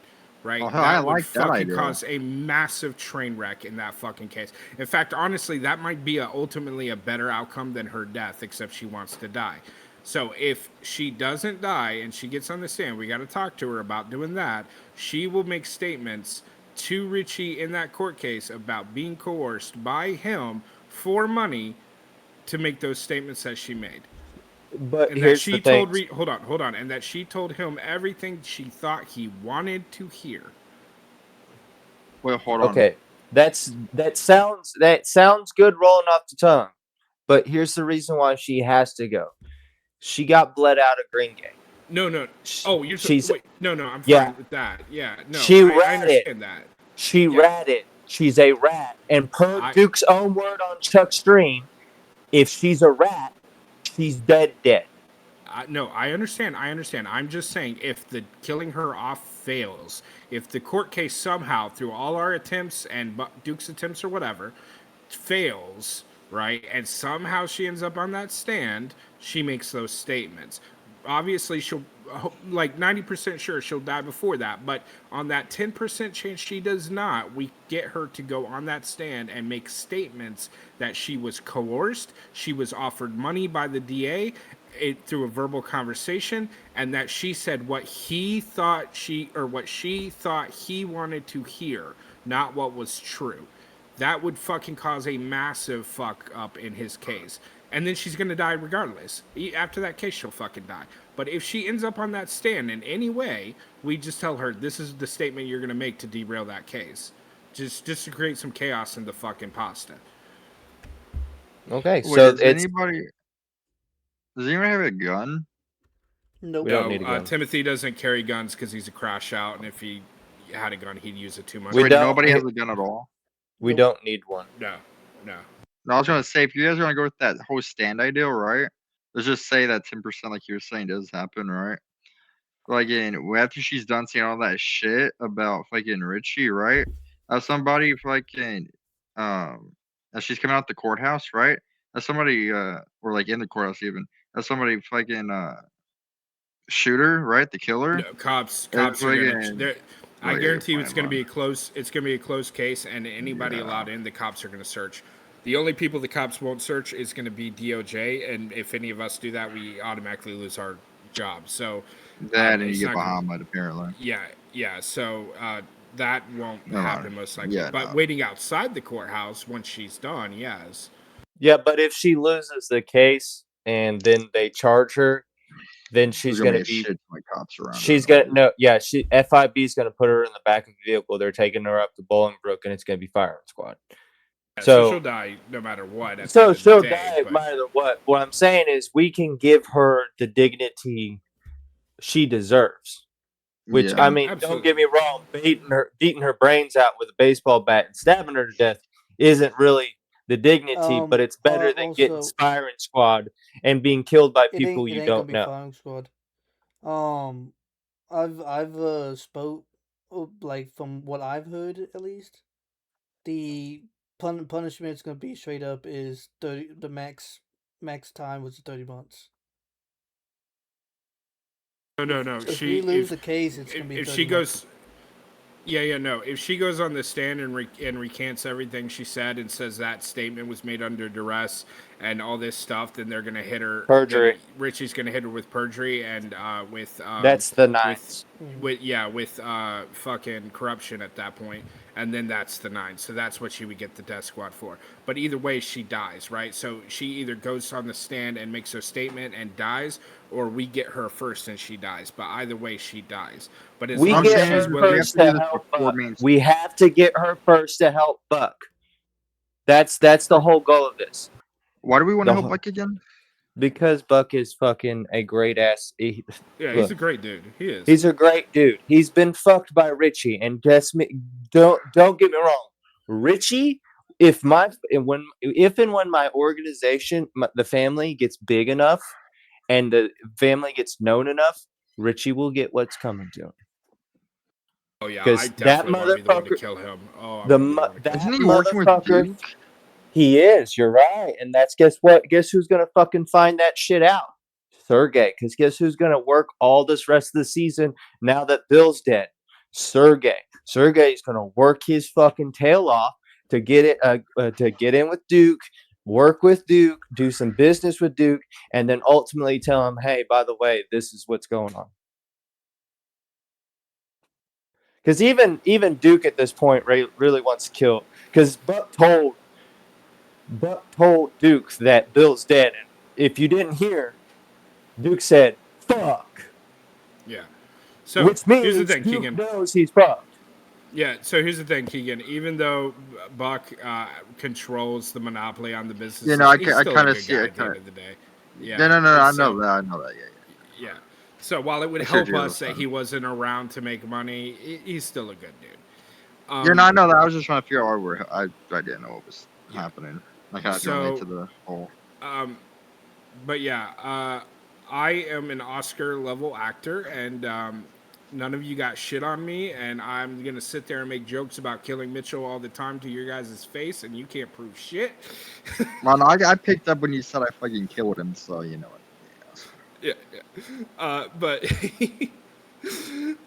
[SPEAKER 1] Right?
[SPEAKER 6] Oh, hell, I
[SPEAKER 1] would
[SPEAKER 6] like that
[SPEAKER 1] fucking
[SPEAKER 6] idea.
[SPEAKER 1] cause a massive train wreck in that fucking case. In fact, honestly, that might be ultimately a better outcome than her death, except she wants to die. So if she doesn't die and she gets on the stand, we got to talk to her about doing that. She will make statements to Richie in that court case about being coerced by him for money to make those statements that she made.
[SPEAKER 3] But
[SPEAKER 1] And that
[SPEAKER 3] here's
[SPEAKER 1] she
[SPEAKER 3] the thing.
[SPEAKER 1] told hold on, and that she told him everything she thought he wanted to hear.
[SPEAKER 6] Wait, hold on.
[SPEAKER 3] Okay, that sounds good rolling off the tongue, but here's the reason why she has to go. She got bled out of Green Gate.
[SPEAKER 1] No. Oh, I'm fine
[SPEAKER 3] Yeah.
[SPEAKER 1] with that. Yeah, no,
[SPEAKER 3] She
[SPEAKER 1] I
[SPEAKER 3] ratted.
[SPEAKER 1] understand that.
[SPEAKER 3] She
[SPEAKER 1] Yeah.
[SPEAKER 3] ratted. She's a rat. And per Duke's own word on Chuck's stream, if she's a rat, she's dead.
[SPEAKER 1] No, I understand. I'm just saying, if the killing her off fails, if the court case somehow, through all our attempts and Duke's attempts or whatever, fails, right, and somehow she ends up on that stand, she makes those statements. Obviously, she'll, like 90% sure she'll die before that, but on that 10% chance she does not, we get her to go on that stand and make statements that she was coerced, she was offered money by the DA, through a verbal conversation, and that she said what she thought he wanted to hear, not what was true. That would fucking cause a massive fuck up in his case. And then she's gonna die regardless. After that case, she'll fucking die. But if she ends up on that stand in any way, we just tell her this is the statement you're gonna make to derail that case. Just to create some chaos in the fucking pasta.
[SPEAKER 3] Okay,
[SPEAKER 6] Wait,
[SPEAKER 3] so
[SPEAKER 6] does anyone have a gun?
[SPEAKER 5] Nope.
[SPEAKER 3] We don't need a gun.
[SPEAKER 1] Timothy doesn't carry guns because he's a crash out, and if he had a gun, he'd use it too much.
[SPEAKER 3] We
[SPEAKER 6] Wait,
[SPEAKER 3] don't-
[SPEAKER 6] nobody has a gun at all?
[SPEAKER 3] we
[SPEAKER 5] Nope.
[SPEAKER 3] don't need one.
[SPEAKER 1] No.
[SPEAKER 6] No, I was gonna say, if you guys are gonna go with that whole stand idea, right? Let's just say that 10%, like you were saying, does happen, right? Like, after she's done saying all that shit about fucking Richie, right? Somebody fucking, as she's coming out the courthouse, right? As somebody, or like in the courthouse even, as somebody fucking, shoot her, right? The killer.
[SPEAKER 1] No, cops
[SPEAKER 6] It's
[SPEAKER 1] are
[SPEAKER 6] like
[SPEAKER 1] gonna. I
[SPEAKER 6] like,
[SPEAKER 1] guarantee you, it's
[SPEAKER 6] fine,
[SPEAKER 1] gonna be a close. It's gonna be a close case, and anybody
[SPEAKER 6] Yeah.
[SPEAKER 1] allowed in, the cops are gonna search. The only people the cops won't search is gonna be DOJ, and if any of us do that, we automatically lose our job. So
[SPEAKER 6] that, and
[SPEAKER 1] it's
[SPEAKER 6] you get
[SPEAKER 1] not gonna-
[SPEAKER 6] Bahamut apparently.
[SPEAKER 1] Yeah. So that won't
[SPEAKER 6] Never
[SPEAKER 1] happen
[SPEAKER 6] mind.
[SPEAKER 1] most likely.
[SPEAKER 6] Yeah,
[SPEAKER 1] but
[SPEAKER 6] no.
[SPEAKER 1] waiting outside the courthouse once she's done, yes.
[SPEAKER 3] Yeah, but if she loses the case and then they charge her, then
[SPEAKER 6] There's
[SPEAKER 3] she's
[SPEAKER 6] gonna
[SPEAKER 3] gonna
[SPEAKER 6] be a
[SPEAKER 3] be.
[SPEAKER 6] shit ton of cops around.
[SPEAKER 3] She's gonna no. Yeah, FIB is gonna put her in the back of the vehicle. They're taking her up to Bolingbrook, and it's gonna be firing squad.
[SPEAKER 1] Yeah,
[SPEAKER 3] So
[SPEAKER 1] she'll die no matter what. At the
[SPEAKER 3] So
[SPEAKER 1] end of the
[SPEAKER 3] she'll
[SPEAKER 1] day,
[SPEAKER 3] die
[SPEAKER 1] but-
[SPEAKER 3] no matter what. What I'm saying is we can give her the dignity she deserves. Which
[SPEAKER 6] Yeah.
[SPEAKER 3] I mean, don't get me wrong, beating her brains out with a baseball bat and stabbing her to death isn't really the dignity, but it's better than getting
[SPEAKER 5] Also,
[SPEAKER 3] firing squad and being killed by
[SPEAKER 5] it
[SPEAKER 3] people
[SPEAKER 5] ain't
[SPEAKER 3] you
[SPEAKER 5] gonna
[SPEAKER 3] don't
[SPEAKER 5] be
[SPEAKER 3] know.
[SPEAKER 5] firing squad. I've spoke like from what I've heard at least, the punishment's gonna be straight up is 30. The max time was 30 months.
[SPEAKER 1] No.
[SPEAKER 5] If we lose the case, it's gonna be
[SPEAKER 1] If
[SPEAKER 5] 30
[SPEAKER 1] she
[SPEAKER 5] months.
[SPEAKER 1] goes, yeah, no. If she goes on the stand and recants everything she said and says that statement was made under duress and all this stuff, then they're gonna hit her.
[SPEAKER 3] Perjury.
[SPEAKER 1] Then Richie's gonna hit her with perjury and
[SPEAKER 3] That's the
[SPEAKER 1] with
[SPEAKER 3] nines.
[SPEAKER 1] with fucking corruption at that point, and then that's the 9. So that's what she would get the death squad for. But either way, she dies, right? So she either goes on the stand and makes her statement and dies, or we get her first and she dies. But either way, she dies. But as
[SPEAKER 3] We
[SPEAKER 1] long
[SPEAKER 3] get
[SPEAKER 1] as
[SPEAKER 3] her
[SPEAKER 1] she's
[SPEAKER 6] we
[SPEAKER 1] willing,
[SPEAKER 6] have
[SPEAKER 3] first
[SPEAKER 6] to do
[SPEAKER 3] to
[SPEAKER 6] this
[SPEAKER 3] help
[SPEAKER 6] before
[SPEAKER 3] Buck.
[SPEAKER 6] main.
[SPEAKER 3] We have to get her first to help Buck. That's the whole goal of this.
[SPEAKER 6] Why do we want
[SPEAKER 3] The
[SPEAKER 6] to help
[SPEAKER 3] whole-
[SPEAKER 6] Buck again?
[SPEAKER 3] Because Buck is fucking a great ass.
[SPEAKER 1] yeah,
[SPEAKER 3] Look,
[SPEAKER 1] he's a great dude. He is.
[SPEAKER 3] he's a great dude. He's been fucked by Richie, and guess me. Don't get me wrong, Richie. If and when my organization, the family gets big enough, and the family gets known enough, Richie will get what's coming to him.
[SPEAKER 1] Oh yeah, I
[SPEAKER 3] Because that
[SPEAKER 1] definitely want to be the one to
[SPEAKER 3] motherfucker,
[SPEAKER 1] kill him. Oh, I want to be the one to kill
[SPEAKER 3] that
[SPEAKER 1] him.
[SPEAKER 6] Isn't he working with
[SPEAKER 3] motherfucker,
[SPEAKER 6] Duke?
[SPEAKER 3] he is. You're right, and that's guess what? Guess who's gonna fucking find that shit out? Sergey. Because guess who's gonna work all this rest of the season now that Bill's dead? Sergey. Sergey's gonna work his fucking tail off to get in with Duke, work with Duke, do some business with Duke, and then ultimately tell him, hey, by the way, this is what's going on. Because even Duke at this point really wants to kill. Because Buck told Duke that Bill's dead, and if you didn't hear, Duke said "fuck,"
[SPEAKER 1] Yeah. So
[SPEAKER 3] which means
[SPEAKER 1] here's the thing,
[SPEAKER 3] Duke
[SPEAKER 1] Keegan.
[SPEAKER 3] knows he's fucked.
[SPEAKER 1] Yeah. So here's the thing, Keegan. Even though Buck controls the monopoly on the businesses,
[SPEAKER 6] You know, I
[SPEAKER 1] he's still
[SPEAKER 6] kind
[SPEAKER 1] a
[SPEAKER 6] of
[SPEAKER 1] good
[SPEAKER 6] see
[SPEAKER 1] guy
[SPEAKER 6] it.
[SPEAKER 1] at the end of the day. Yeah.
[SPEAKER 6] No, I
[SPEAKER 1] So,
[SPEAKER 6] know that. I know that. Yeah.
[SPEAKER 1] yeah. So while it would
[SPEAKER 6] I shared
[SPEAKER 1] help
[SPEAKER 6] your
[SPEAKER 1] us that
[SPEAKER 6] friend.
[SPEAKER 1] he wasn't around to make money, he's still a good dude.
[SPEAKER 6] Yeah, no, I know that. I was just trying to figure out where I didn't know what was happening. Like how to relate to the whole.
[SPEAKER 1] But yeah, I am an Oscar level actor, and none of you got shit on me, and I'm gonna sit there and make jokes about killing Mitchell all the time to your guys' face, and you can't prove shit.
[SPEAKER 6] Well, no, I picked up when you said I fucking killed him, so you know what.
[SPEAKER 1] Yeah. But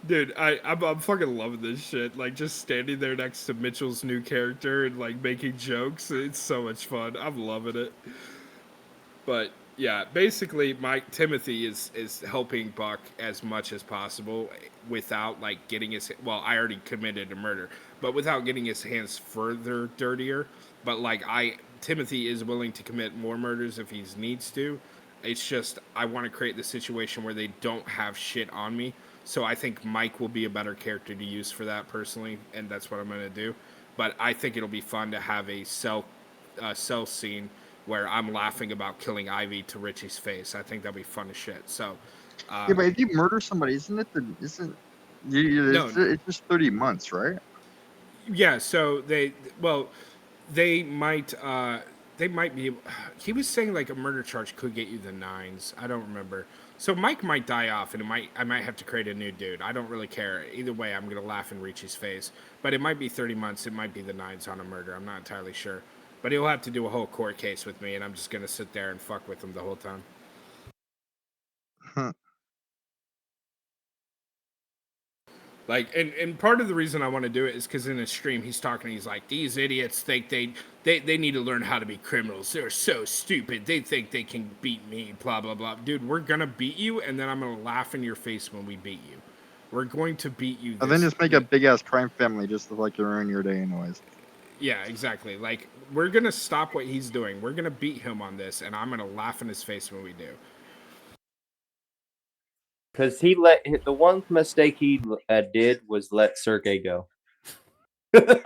[SPEAKER 1] dude, I'm fucking loving this shit. Like just standing there next to Mitchell's new character and like making jokes. It's so much fun. I'm loving it. But yeah, basically, Mike Timothy is helping Buck as much as possible without like getting his. Well, I already committed a murder, but without getting his hands further dirtier. But like Timothy is willing to commit more murders if he needs to. It's just I want to create the situation where they don't have shit on me. So I think Mike will be a better character to use for that personally, and that's what I'm gonna do. But I think it'll be fun to have a cell scene where I'm laughing about killing Ivy to Richie's face. I think that'd be fun as shit. So,
[SPEAKER 6] Yeah, but if you murder somebody, isn't it
[SPEAKER 1] No.
[SPEAKER 6] it's just 30 months, right?
[SPEAKER 1] Yeah. So they might be. He was saying like a murder charge could get you the 9s. I don't remember. So Mike might die off, and I might have to create a new dude. I don't really care. Either way, I'm gonna laugh in Richie's face. But it might be 30 months. It might be the 9s on a murder. I'm not entirely sure. But he'll have to do a whole court case with me, and I'm just gonna sit there and fuck with him the whole time. Like, and part of the reason I want to do it is because in his stream he's talking. He's like, these idiots think they need to learn how to be criminals. They're so stupid. They think they can beat me. Blah blah blah. Dude, we're gonna beat you, and then I'm gonna laugh in your face when we beat you. We're going to beat you.
[SPEAKER 6] And then just make a big ass crime family just to like ruin your day, anyways.
[SPEAKER 1] Yeah, exactly. Like we're gonna stop what he's doing. We're gonna beat him on this, and I'm gonna laugh in his face when we do.
[SPEAKER 3] Because the one mistake he did was let Sergey go.
[SPEAKER 1] Yeah.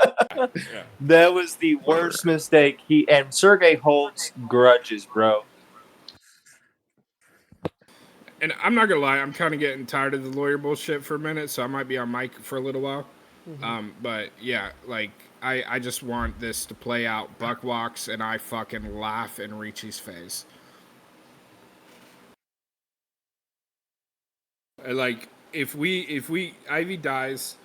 [SPEAKER 3] That was the worst mistake and Sergey holds grudges, bro.
[SPEAKER 1] And I'm not gonna lie, I'm kind of getting tired of the lawyer bullshit for a minute, so I might be on mic for a little while. But yeah, like I just want this to play out. Buck walks and I fucking laugh in Ricci's face. Like if we Ivy dies,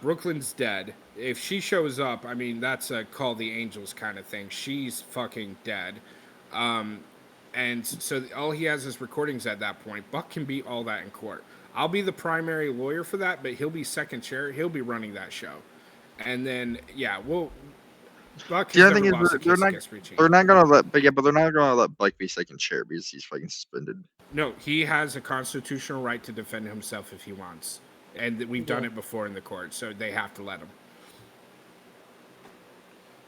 [SPEAKER 1] Brooklyn's dead. If she shows up, I mean that's a call the angels kind of thing. She's fucking dead. And so all he has is recordings at that point. Buck can beat all that in court. I'll be the primary lawyer for that, but he'll be second chair. He'll be running that show. And then yeah, Buck
[SPEAKER 6] The
[SPEAKER 1] has
[SPEAKER 6] other thing
[SPEAKER 1] never
[SPEAKER 6] is
[SPEAKER 1] lost a
[SPEAKER 6] they're
[SPEAKER 1] case
[SPEAKER 6] not
[SPEAKER 1] against Ricci.
[SPEAKER 6] they're not gonna let, but they're not gonna let Buck be second chair because he's fucking suspended.
[SPEAKER 1] No, he has a constitutional right to defend himself if he wants, and we've done it before in the court, so they have to let him.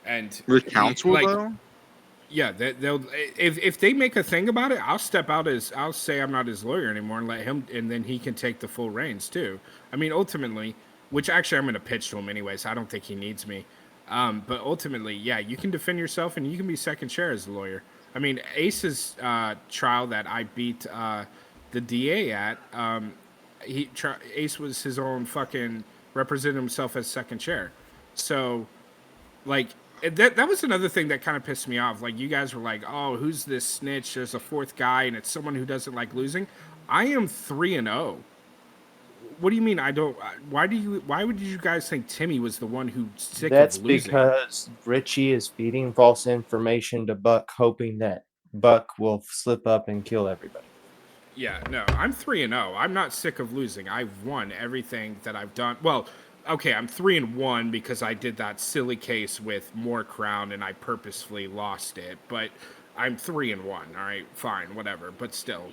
[SPEAKER 1] And
[SPEAKER 6] With
[SPEAKER 1] he
[SPEAKER 6] counsel
[SPEAKER 1] like
[SPEAKER 6] though.
[SPEAKER 1] yeah, they'll if they make a thing about it, I'll step out as I'll say I'm not his lawyer anymore and let him, and then he can take the full reins too. I mean, ultimately, which actually I'm going to pitch to him anyways. I don't think he needs me, but ultimately, yeah, you can defend yourself and you can be second chair as a lawyer. I mean, Ace's trial that I beat the DA at, Ace was his own fucking represented himself as second chair, so. Like that was another thing that kind of pissed me off. Like you guys were like, "Oh, who's this snitch? There's a fourth guy, and it's someone who doesn't like losing." I am 3-0. What do you mean? I don't. Why do you? Why would you guys think Timmy was the one who's sick
[SPEAKER 3] That's
[SPEAKER 1] of losing?
[SPEAKER 3] because Richie is feeding false information to Buck, hoping that Buck will slip up and kill everybody.
[SPEAKER 1] Yeah, no, I'm 3-0. I'm not sick of losing. I've won everything that I've done. Well, okay, I'm 3-1 because I did that silly case with More Crown and I purposefully lost it. But I'm 3-1. All right, fine, whatever. But still,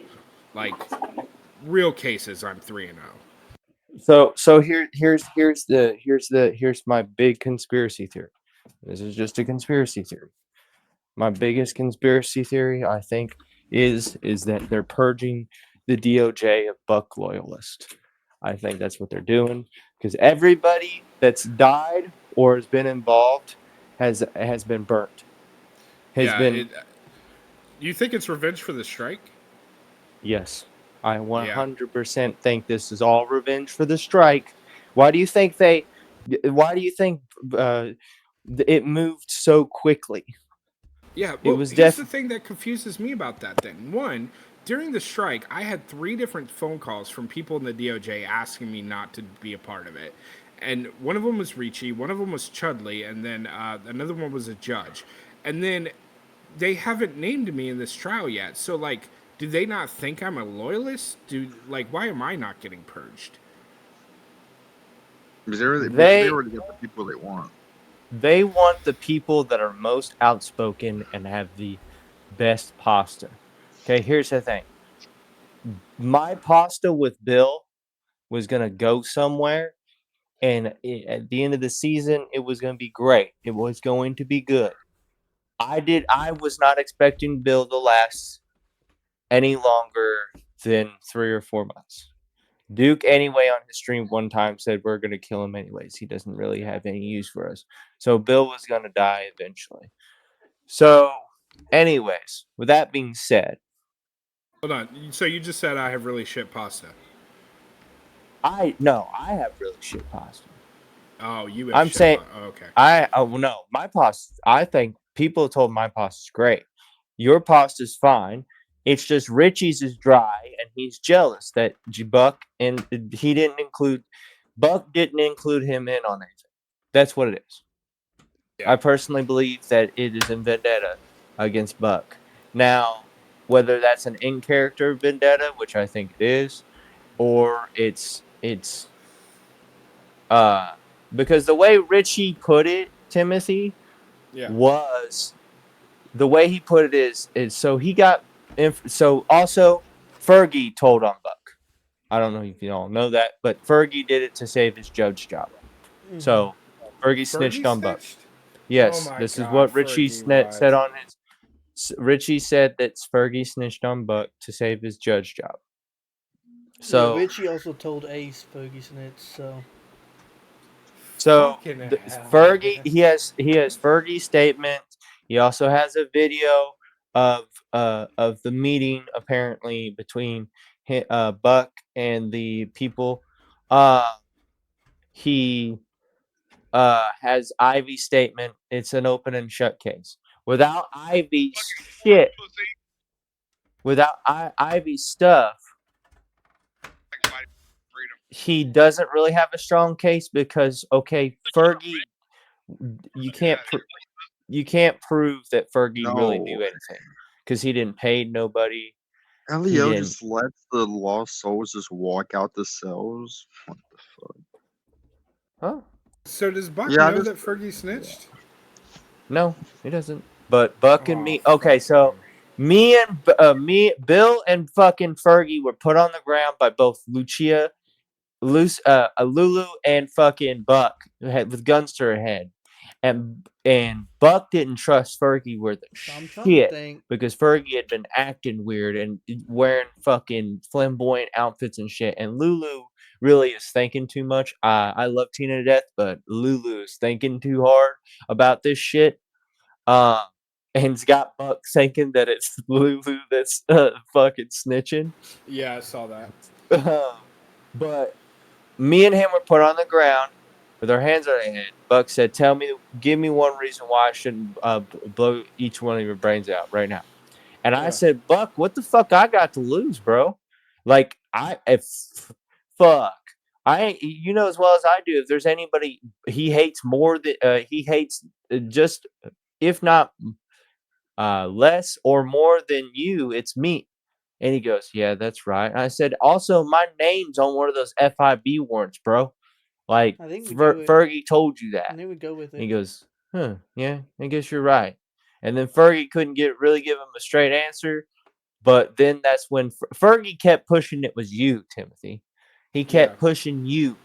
[SPEAKER 1] like real cases, I'm 3-0.
[SPEAKER 3] So here's my big conspiracy theory. This is just a conspiracy theory. My biggest conspiracy theory, I think, is that they're purging the DOJ of Buck loyalists. I think that's what they're doing because everybody that's died or has been involved has been burnt. Has
[SPEAKER 1] Yeah,
[SPEAKER 3] been
[SPEAKER 1] you think it's revenge for the strike?
[SPEAKER 3] Yes. I
[SPEAKER 1] Yeah.
[SPEAKER 3] 100% think this is all revenge for the strike. Why do you think they why do you think it moved so quickly?
[SPEAKER 1] Yeah,
[SPEAKER 3] It
[SPEAKER 1] well,
[SPEAKER 3] was
[SPEAKER 1] here's the
[SPEAKER 3] def
[SPEAKER 1] thing that confuses me about that then. One, during the strike, I had 3 different phone calls from people in the DOJ asking me not to be a part of it. And one of them was Ricci, one of them was Chudley, and then another one was a judge. And then they haven't named me in this trial yet. So, like, do they not think I'm a loyalist? Why am I not getting purged?
[SPEAKER 6] Because they
[SPEAKER 3] they
[SPEAKER 6] already got the people they want.
[SPEAKER 3] they want the people that are most outspoken and have the best pasta. Okay, here's the thing. My pasta with Bill was going to go somewhere, and at the end of the season it was going to be great. It was going to be good. I was not expecting Bill to last any longer than 3 or 4 months. Duke, anyway, on his stream one time said we're going to kill him anyways. He doesn't really have any use for us. So Bill was going to die eventually. So, anyways, with that being said,
[SPEAKER 1] Hold on. So you just said I have really shit pasta.
[SPEAKER 3] I have really shit pasta.
[SPEAKER 1] Oh, you have
[SPEAKER 3] I'm
[SPEAKER 1] shit
[SPEAKER 3] saying
[SPEAKER 1] pasta. Oh, okay.
[SPEAKER 3] no, my pasta. I think people told my pasta's great. Your pasta's fine. It's just Richie's is dry, and he's jealous that Buck and he didn't include Buck didn't include him in on anything. That's what it is.
[SPEAKER 1] Yeah.
[SPEAKER 3] I personally believe that it is in vendetta against Buck. Now, whether that's an in character vendetta, which I think it is, or it's because the way Richie put it, Timothy,
[SPEAKER 1] Yeah.
[SPEAKER 3] was the way he put it is so he got so also Fergie told on Buck. I don't know if you all know that, but Fergie did it to save his judge job. So Fergie snitched
[SPEAKER 1] Fergie
[SPEAKER 3] on Buck.
[SPEAKER 1] snitched? Oh
[SPEAKER 3] Yes,
[SPEAKER 1] my
[SPEAKER 3] this is
[SPEAKER 1] god,
[SPEAKER 3] what Richie
[SPEAKER 1] Fergie, what?
[SPEAKER 3] said on his. Richie said that Fergie snitched on Buck to save his judge job.
[SPEAKER 5] Yeah,
[SPEAKER 3] So
[SPEAKER 5] Richie also told Ace Ferguson it, so
[SPEAKER 1] Fucking hell.
[SPEAKER 3] Fergie he has Fergie's statement. He also has a video of of the meeting apparently between Buck and the people. He has Ivy's statement. It's an open and shut case. Without Ivy's shit, without Ivy's stuff, he doesn't really have a strong case because Fergie, you can't prove that Fergie really
[SPEAKER 6] No.
[SPEAKER 3] knew anything because he didn't pay nobody.
[SPEAKER 6] Elio
[SPEAKER 3] didn't.
[SPEAKER 6] just lets the lost souls just walk out the cells. What the fuck?
[SPEAKER 3] Huh?
[SPEAKER 1] So does Buck
[SPEAKER 6] Yeah, I
[SPEAKER 1] know
[SPEAKER 6] just
[SPEAKER 1] that Fergie snitched?
[SPEAKER 3] No, he doesn't. But Buck and
[SPEAKER 1] Aw,
[SPEAKER 3] me. Okay,
[SPEAKER 1] fuck
[SPEAKER 3] so
[SPEAKER 1] him.
[SPEAKER 3] Bill and fucking Fergie were put on the ground by both Lulu and fucking Buck with guns to her head, and Buck didn't trust Fergie worth
[SPEAKER 5] I'm trying to
[SPEAKER 3] shit
[SPEAKER 5] think.
[SPEAKER 3] because Fergie had been acting weird and wearing fucking flamboyant outfits and shit, and Lulu really is thinking too much. I love Tina to death, but Lulu is thinking too hard about this shit. Uh, and it's got Buck thinking that it's Lulu that's fucking snitching.
[SPEAKER 1] Yeah, I saw that.
[SPEAKER 3] But me and him were put on the ground with our hands on our head. Buck said, give me one reason why I shouldn't blow each one of your brains out right now. And I
[SPEAKER 1] Yeah.
[SPEAKER 3] said, Buck, what the fuck I got to lose, bro? Like, fuck. You know as well as I do, if there's anybody he hates more than, he hates just, if not less or more than you, it's me. And he goes, yeah, that's right. And I said, also, my name's on one of those FIB warrants, bro. Like,
[SPEAKER 5] I think we do it.
[SPEAKER 3] Fergie told you
[SPEAKER 5] I
[SPEAKER 3] that.
[SPEAKER 5] think we go with
[SPEAKER 3] And he
[SPEAKER 5] it.
[SPEAKER 3] goes, huh, yeah, I guess you're right. And then Fergie couldn't really give him a straight answer. But then that's when Fergie kept pushing it was you, Timothy. He kept
[SPEAKER 1] Yeah.
[SPEAKER 3] pushing you.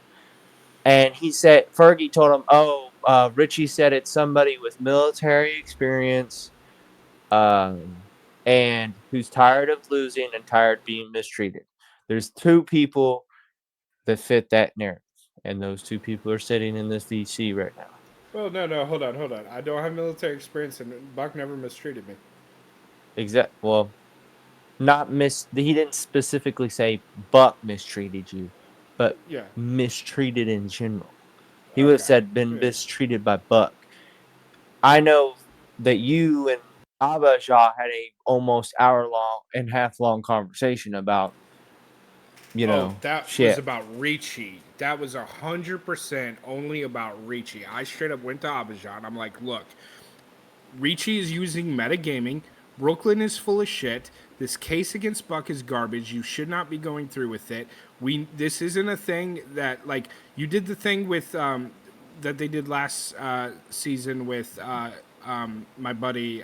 [SPEAKER 3] And Fergie told him, oh, Richie said it's somebody with military experience and who's tired of losing and tired of being mistreated. There's two people that fit that narrative, and those two people are sitting in this VC right now.
[SPEAKER 1] Well, no, hold on. I don't have military experience, and Buck never mistreated me.
[SPEAKER 3] Well, not he didn't specifically say Buck mistreated you, but
[SPEAKER 1] Yeah.
[SPEAKER 3] mistreated in general. He would have
[SPEAKER 1] Okay.
[SPEAKER 3] said been
[SPEAKER 1] Yeah.
[SPEAKER 3] mistreated by Buck. I know that you and Abba Shah had a almost hour long and half long conversation about
[SPEAKER 1] Oh, that was
[SPEAKER 3] shit.
[SPEAKER 1] about Ricci. That was 100% only about Ricci. I straight up went to Abidjan. I'm like, look, Ricci is using metagaming. Brooklyn is full of shit. This case against Buck is garbage. You should not be going through with it. This isn't a thing that like you did the thing with that they did last season with my buddy.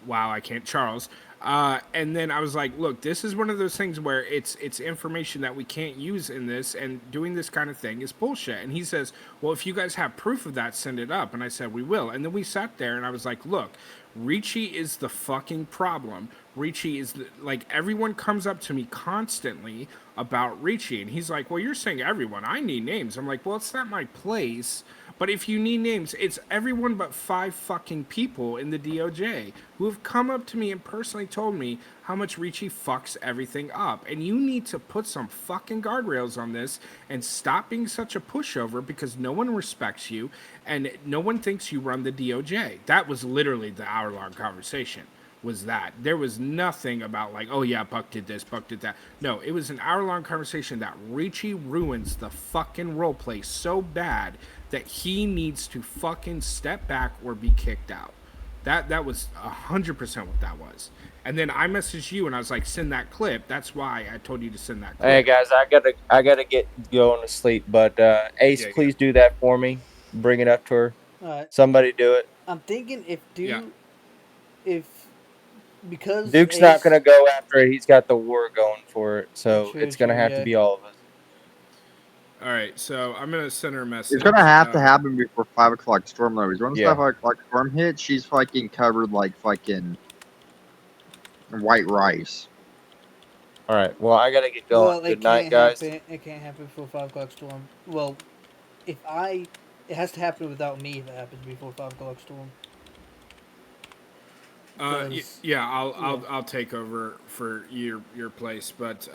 [SPEAKER 1] Wow, I can't, Charles. And then I was like, look, this is one of those things where it's information that we can't use in this, and doing this kind of thing is bullshit. And he says, well, if you guys have proof of that, send it up. And I said, we will. And then we sat there, and I was like, look, Ricci is the fucking problem. Ricci is like, everyone comes up to me constantly about Ricci, and he's like, well, you're saying everyone. I need names. I'm like, well, it's not my place. But if you need names, it's everyone but 5 fucking people in the DOJ who have come up to me and personally told me how much Ricci fucks everything up. And you need to put some fucking guardrails on this and stop being such a pushover because no one respects you and no one thinks you run the DOJ. That was literally the hour-long conversation. Was that there was nothing about like, oh yeah, Buck did this, Buck did that. No, it was an hour-long conversation that Ricci ruins the fucking roleplay so bad that he needs to fucking step back or be kicked out. That was 100% what that was. And then I messaged you and I was like, send that clip. That's why I told you to send that clip.
[SPEAKER 3] Hey guys, I gotta get going to sleep, but Ace,
[SPEAKER 1] Yeah.
[SPEAKER 3] please do that for me. Bring it up to her.
[SPEAKER 5] All right.
[SPEAKER 3] Somebody do it.
[SPEAKER 5] I'm thinking
[SPEAKER 1] Yeah.
[SPEAKER 5] because
[SPEAKER 3] Duke's
[SPEAKER 5] Ace,
[SPEAKER 3] not gonna go after it. He's got the war going for it, so
[SPEAKER 5] True,
[SPEAKER 3] it's gonna
[SPEAKER 5] true,
[SPEAKER 3] have
[SPEAKER 5] yeah.
[SPEAKER 3] to be all of us.
[SPEAKER 1] All right, so I'm gonna send her a message.
[SPEAKER 6] It's gonna have to happen before 5 o'clock storm levels. Once
[SPEAKER 3] Yeah.
[SPEAKER 6] 5 o'clock storm hits, she's fucking covered like fucking white rice.
[SPEAKER 3] All right. Well, I gotta get going.
[SPEAKER 5] Well,
[SPEAKER 3] Good night, guys.
[SPEAKER 5] It can't happen before 5 o'clock storm. Well, it has to happen without me if it happens before 5 o'clock storm. Because
[SPEAKER 1] Yeah, I'll
[SPEAKER 5] yeah.
[SPEAKER 1] I'll take over for your place, but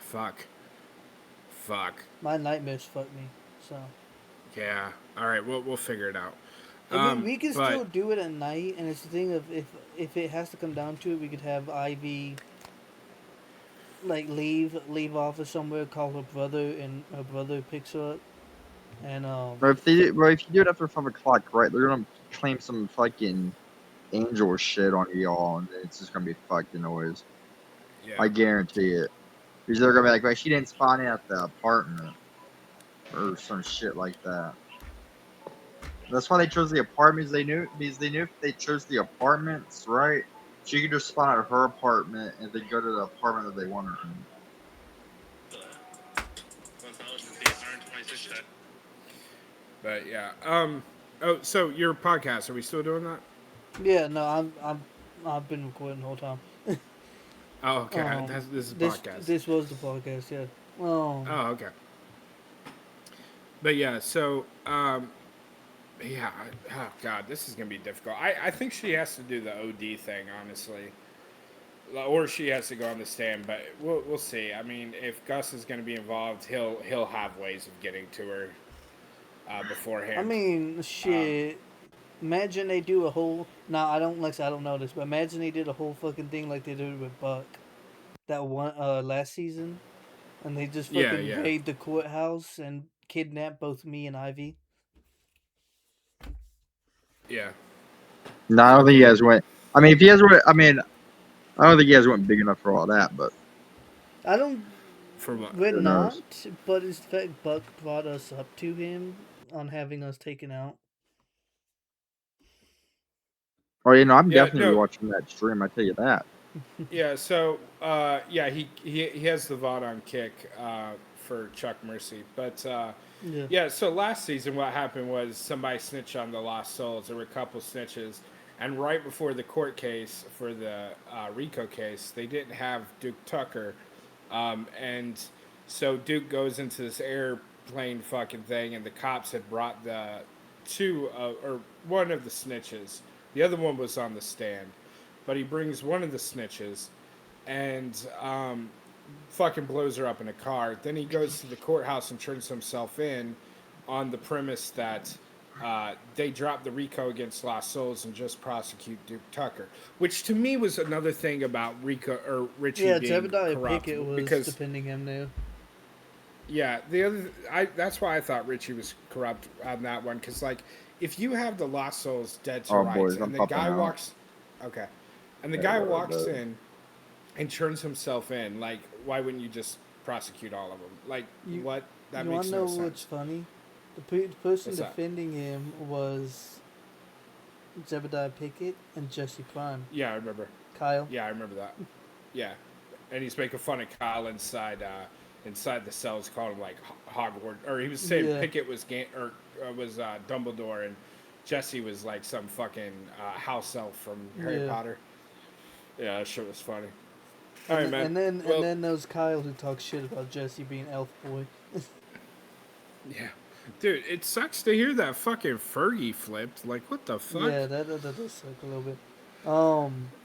[SPEAKER 1] fuck,
[SPEAKER 5] My nightmares fuck me. So
[SPEAKER 1] yeah. All right, we'll figure it out.
[SPEAKER 5] and we can
[SPEAKER 1] But
[SPEAKER 5] still do it at night, and it's the thing of if it has to come down to it, we could have Ivy like leave office somewhere, call her brother, and her brother picks her up, and
[SPEAKER 6] But if you do it after 5 o'clock, right, they're gonna claim some fucking angel shit on y'all, and it's just gonna be fucking noise.
[SPEAKER 1] yeah,
[SPEAKER 6] I guarantee it. Because they're gonna be like, well, she didn't spawn in at the apartment or some shit like that. That's why they chose the apartments. They knew if they chose the apartments, right, she could just spawn at her apartment and then go to the apartment that they want her in.
[SPEAKER 1] but yeah. Oh, so your podcast? Are we still doing that?
[SPEAKER 5] yeah, no, I've been recording the whole time.
[SPEAKER 1] Oh, okay. This is a podcast.
[SPEAKER 5] This was the podcast, yeah.
[SPEAKER 1] Oh, okay. But yeah, so yeah. Oh God, this is gonna be difficult. I think she has to do the OD thing, honestly, or she has to go on the stand. But we'll see. I mean, if Gus is gonna be involved, he'll have ways of getting to her beforehand.
[SPEAKER 5] I mean, shit. Imagine they do a whole. Now I don't like. I don't know this, but imagine they did a whole fucking thing like they did with Buck, that one last season, and they just
[SPEAKER 1] Yeah,
[SPEAKER 5] fucking
[SPEAKER 1] yeah,
[SPEAKER 5] raid the courthouse and kidnap both me and Ivy.
[SPEAKER 1] yeah.
[SPEAKER 6] No, I don't think you guys went. I mean, if you guys went, I mean, I don't think you guys went big enough for all that, but
[SPEAKER 5] I don't.
[SPEAKER 1] For what?
[SPEAKER 5] We're
[SPEAKER 6] who
[SPEAKER 5] not,
[SPEAKER 6] knows?
[SPEAKER 5] but it's the fact Buck brought us up to him on having us taken out.
[SPEAKER 6] Oh, you know, I'm
[SPEAKER 1] Yeah,
[SPEAKER 6] definitely
[SPEAKER 1] no,
[SPEAKER 6] rewatching that stream. I tell you that.
[SPEAKER 1] yeah. So yeah, he has the VOD on Kick for Chuck Mercy, but
[SPEAKER 5] Yeah.
[SPEAKER 1] yeah. So last season, what happened was somebody snitched on the Lost Souls. There were a couple snitches, and right before the court case for the Rico case, they didn't have Duke Tucker, and so Duke goes into this airplane fucking thing, and the cops had brought the two or one of the snitches. The other one was on the stand, but he brings one of the snitches and fucking blows her up in a car. Then he goes to the courthouse and turns himself in on the premise that they dropped the RICO against Lost Souls and just prosecute Duke Tucker, which to me was another thing about Rico or Richie
[SPEAKER 5] Yeah,
[SPEAKER 1] being
[SPEAKER 5] Jebediah
[SPEAKER 1] corrupt
[SPEAKER 5] Pickett was
[SPEAKER 1] because
[SPEAKER 5] defending him now.
[SPEAKER 1] yeah, that's why I thought Richie was corrupt on that one because like if you have the Lost Souls dead to
[SPEAKER 6] Oh,
[SPEAKER 1] rights
[SPEAKER 6] boys, I'm
[SPEAKER 1] and the
[SPEAKER 6] popping
[SPEAKER 1] guy
[SPEAKER 6] out.
[SPEAKER 1] walks, okay, and the
[SPEAKER 6] Yeah,
[SPEAKER 1] guy
[SPEAKER 6] bro,
[SPEAKER 1] walks
[SPEAKER 6] but
[SPEAKER 1] in and turns himself in, like why wouldn't you just prosecute all of them? Like
[SPEAKER 5] You
[SPEAKER 1] what? That
[SPEAKER 5] you want
[SPEAKER 1] makes
[SPEAKER 5] to
[SPEAKER 1] no
[SPEAKER 5] know what's
[SPEAKER 1] sense.
[SPEAKER 5] funny? The person
[SPEAKER 1] What's that?
[SPEAKER 5] defending him was Jebediah Pickett and Jesse Prime.
[SPEAKER 1] Yeah, I remember.
[SPEAKER 5] Kyle.
[SPEAKER 1] Yeah, I remember that. Yeah, and he's making fun of Kyle inside the cells, calling him like Hogwarts, or he was saying
[SPEAKER 5] Yeah.
[SPEAKER 1] Pickett was was Dumbledore, and Jesse was like some fucking house elf from Harry
[SPEAKER 5] Yeah.
[SPEAKER 1] Potter. Yeah, that shit was funny. All right, man.
[SPEAKER 5] And
[SPEAKER 1] Well,
[SPEAKER 5] then there's Kyle who talks shit about Jesse being Elf Boy.
[SPEAKER 1] yeah, dude, it sucks to hear that fucking Fergie flipped. Like, what the fuck?
[SPEAKER 5] Yeah, that does suck a little bit.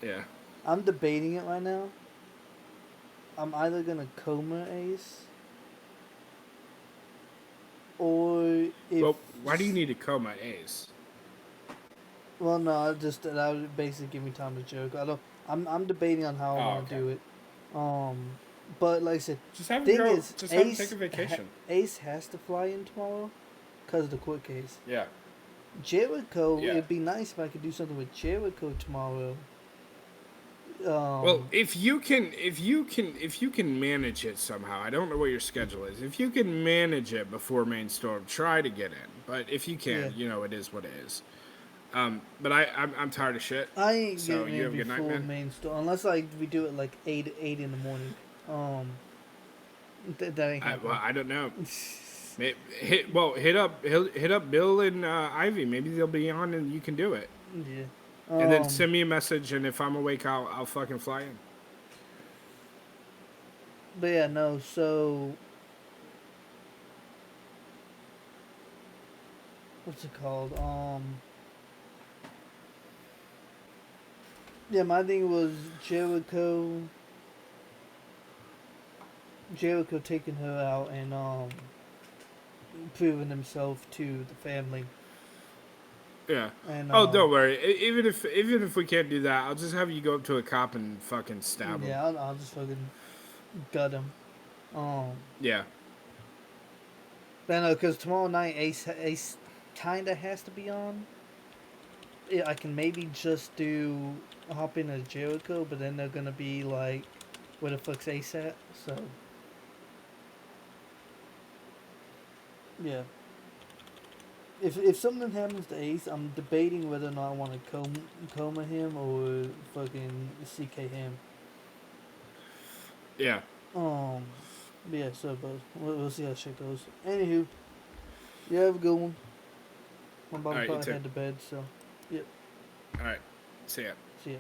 [SPEAKER 1] Yeah.
[SPEAKER 5] I'm debating it right now. I'm either gonna coma Ace, or if
[SPEAKER 1] Well, why do you need to call my A's?
[SPEAKER 5] well, no, that would basically give me time to joke. I'm debating on how I
[SPEAKER 1] Oh,
[SPEAKER 5] want to
[SPEAKER 1] okay.
[SPEAKER 5] do it. But like I said,
[SPEAKER 1] Just have him
[SPEAKER 5] thing
[SPEAKER 1] go.
[SPEAKER 5] is,
[SPEAKER 1] Just have him take a vacation.
[SPEAKER 5] Ace has to fly in tomorrow because of the court case.
[SPEAKER 1] Yeah.
[SPEAKER 5] Jericho,
[SPEAKER 1] Yeah.
[SPEAKER 5] it'd be nice if I could do something with Jericho tomorrow.
[SPEAKER 1] Well, if you can manage it somehow, I don't know what your schedule is. If you can manage it before main storm, try to get in. But if you can,
[SPEAKER 5] Yeah.
[SPEAKER 1] it is what it is. But I'm tired of shit.
[SPEAKER 5] I ain't
[SPEAKER 1] So
[SPEAKER 5] getting
[SPEAKER 1] you
[SPEAKER 5] in
[SPEAKER 1] have a good night,
[SPEAKER 5] before
[SPEAKER 1] man.
[SPEAKER 5] main storm unless we do it like eight in the morning. That ain't happening.
[SPEAKER 1] I don't know. Hit up Bill and Ivy. Maybe they'll be on and you can do it.
[SPEAKER 5] Yeah.
[SPEAKER 1] And then send me a message, and if I'm awake, I'll fucking fly in.
[SPEAKER 5] But yeah, no. So what's it called? Yeah, my thing was Jericho. Jericho taking her out and proving himself to the family.
[SPEAKER 1] Yeah.
[SPEAKER 5] And
[SPEAKER 1] Oh, don't worry. Even if we can't do that, I'll just have you go up to a cop and fucking stab him.
[SPEAKER 5] yeah, I'll just fucking gut him.
[SPEAKER 1] Yeah.
[SPEAKER 5] But no, because tomorrow night Ace kinda has to be on. Yeah, I can maybe just hop in as Jericho, but then they're gonna be like, where the fuck's Ace at? So yeah. If something happens to Ace, I'm debating whether or not I want to coma him or fucking CK him.
[SPEAKER 1] Yeah.
[SPEAKER 5] Yeah. So, but we'll see how shit goes. Anywho, you have a good one. I'm about
[SPEAKER 1] All
[SPEAKER 5] to
[SPEAKER 1] right, you
[SPEAKER 5] probably
[SPEAKER 1] too.
[SPEAKER 5] head to bed. So, yep.
[SPEAKER 1] All right. See ya.
[SPEAKER 5] See ya.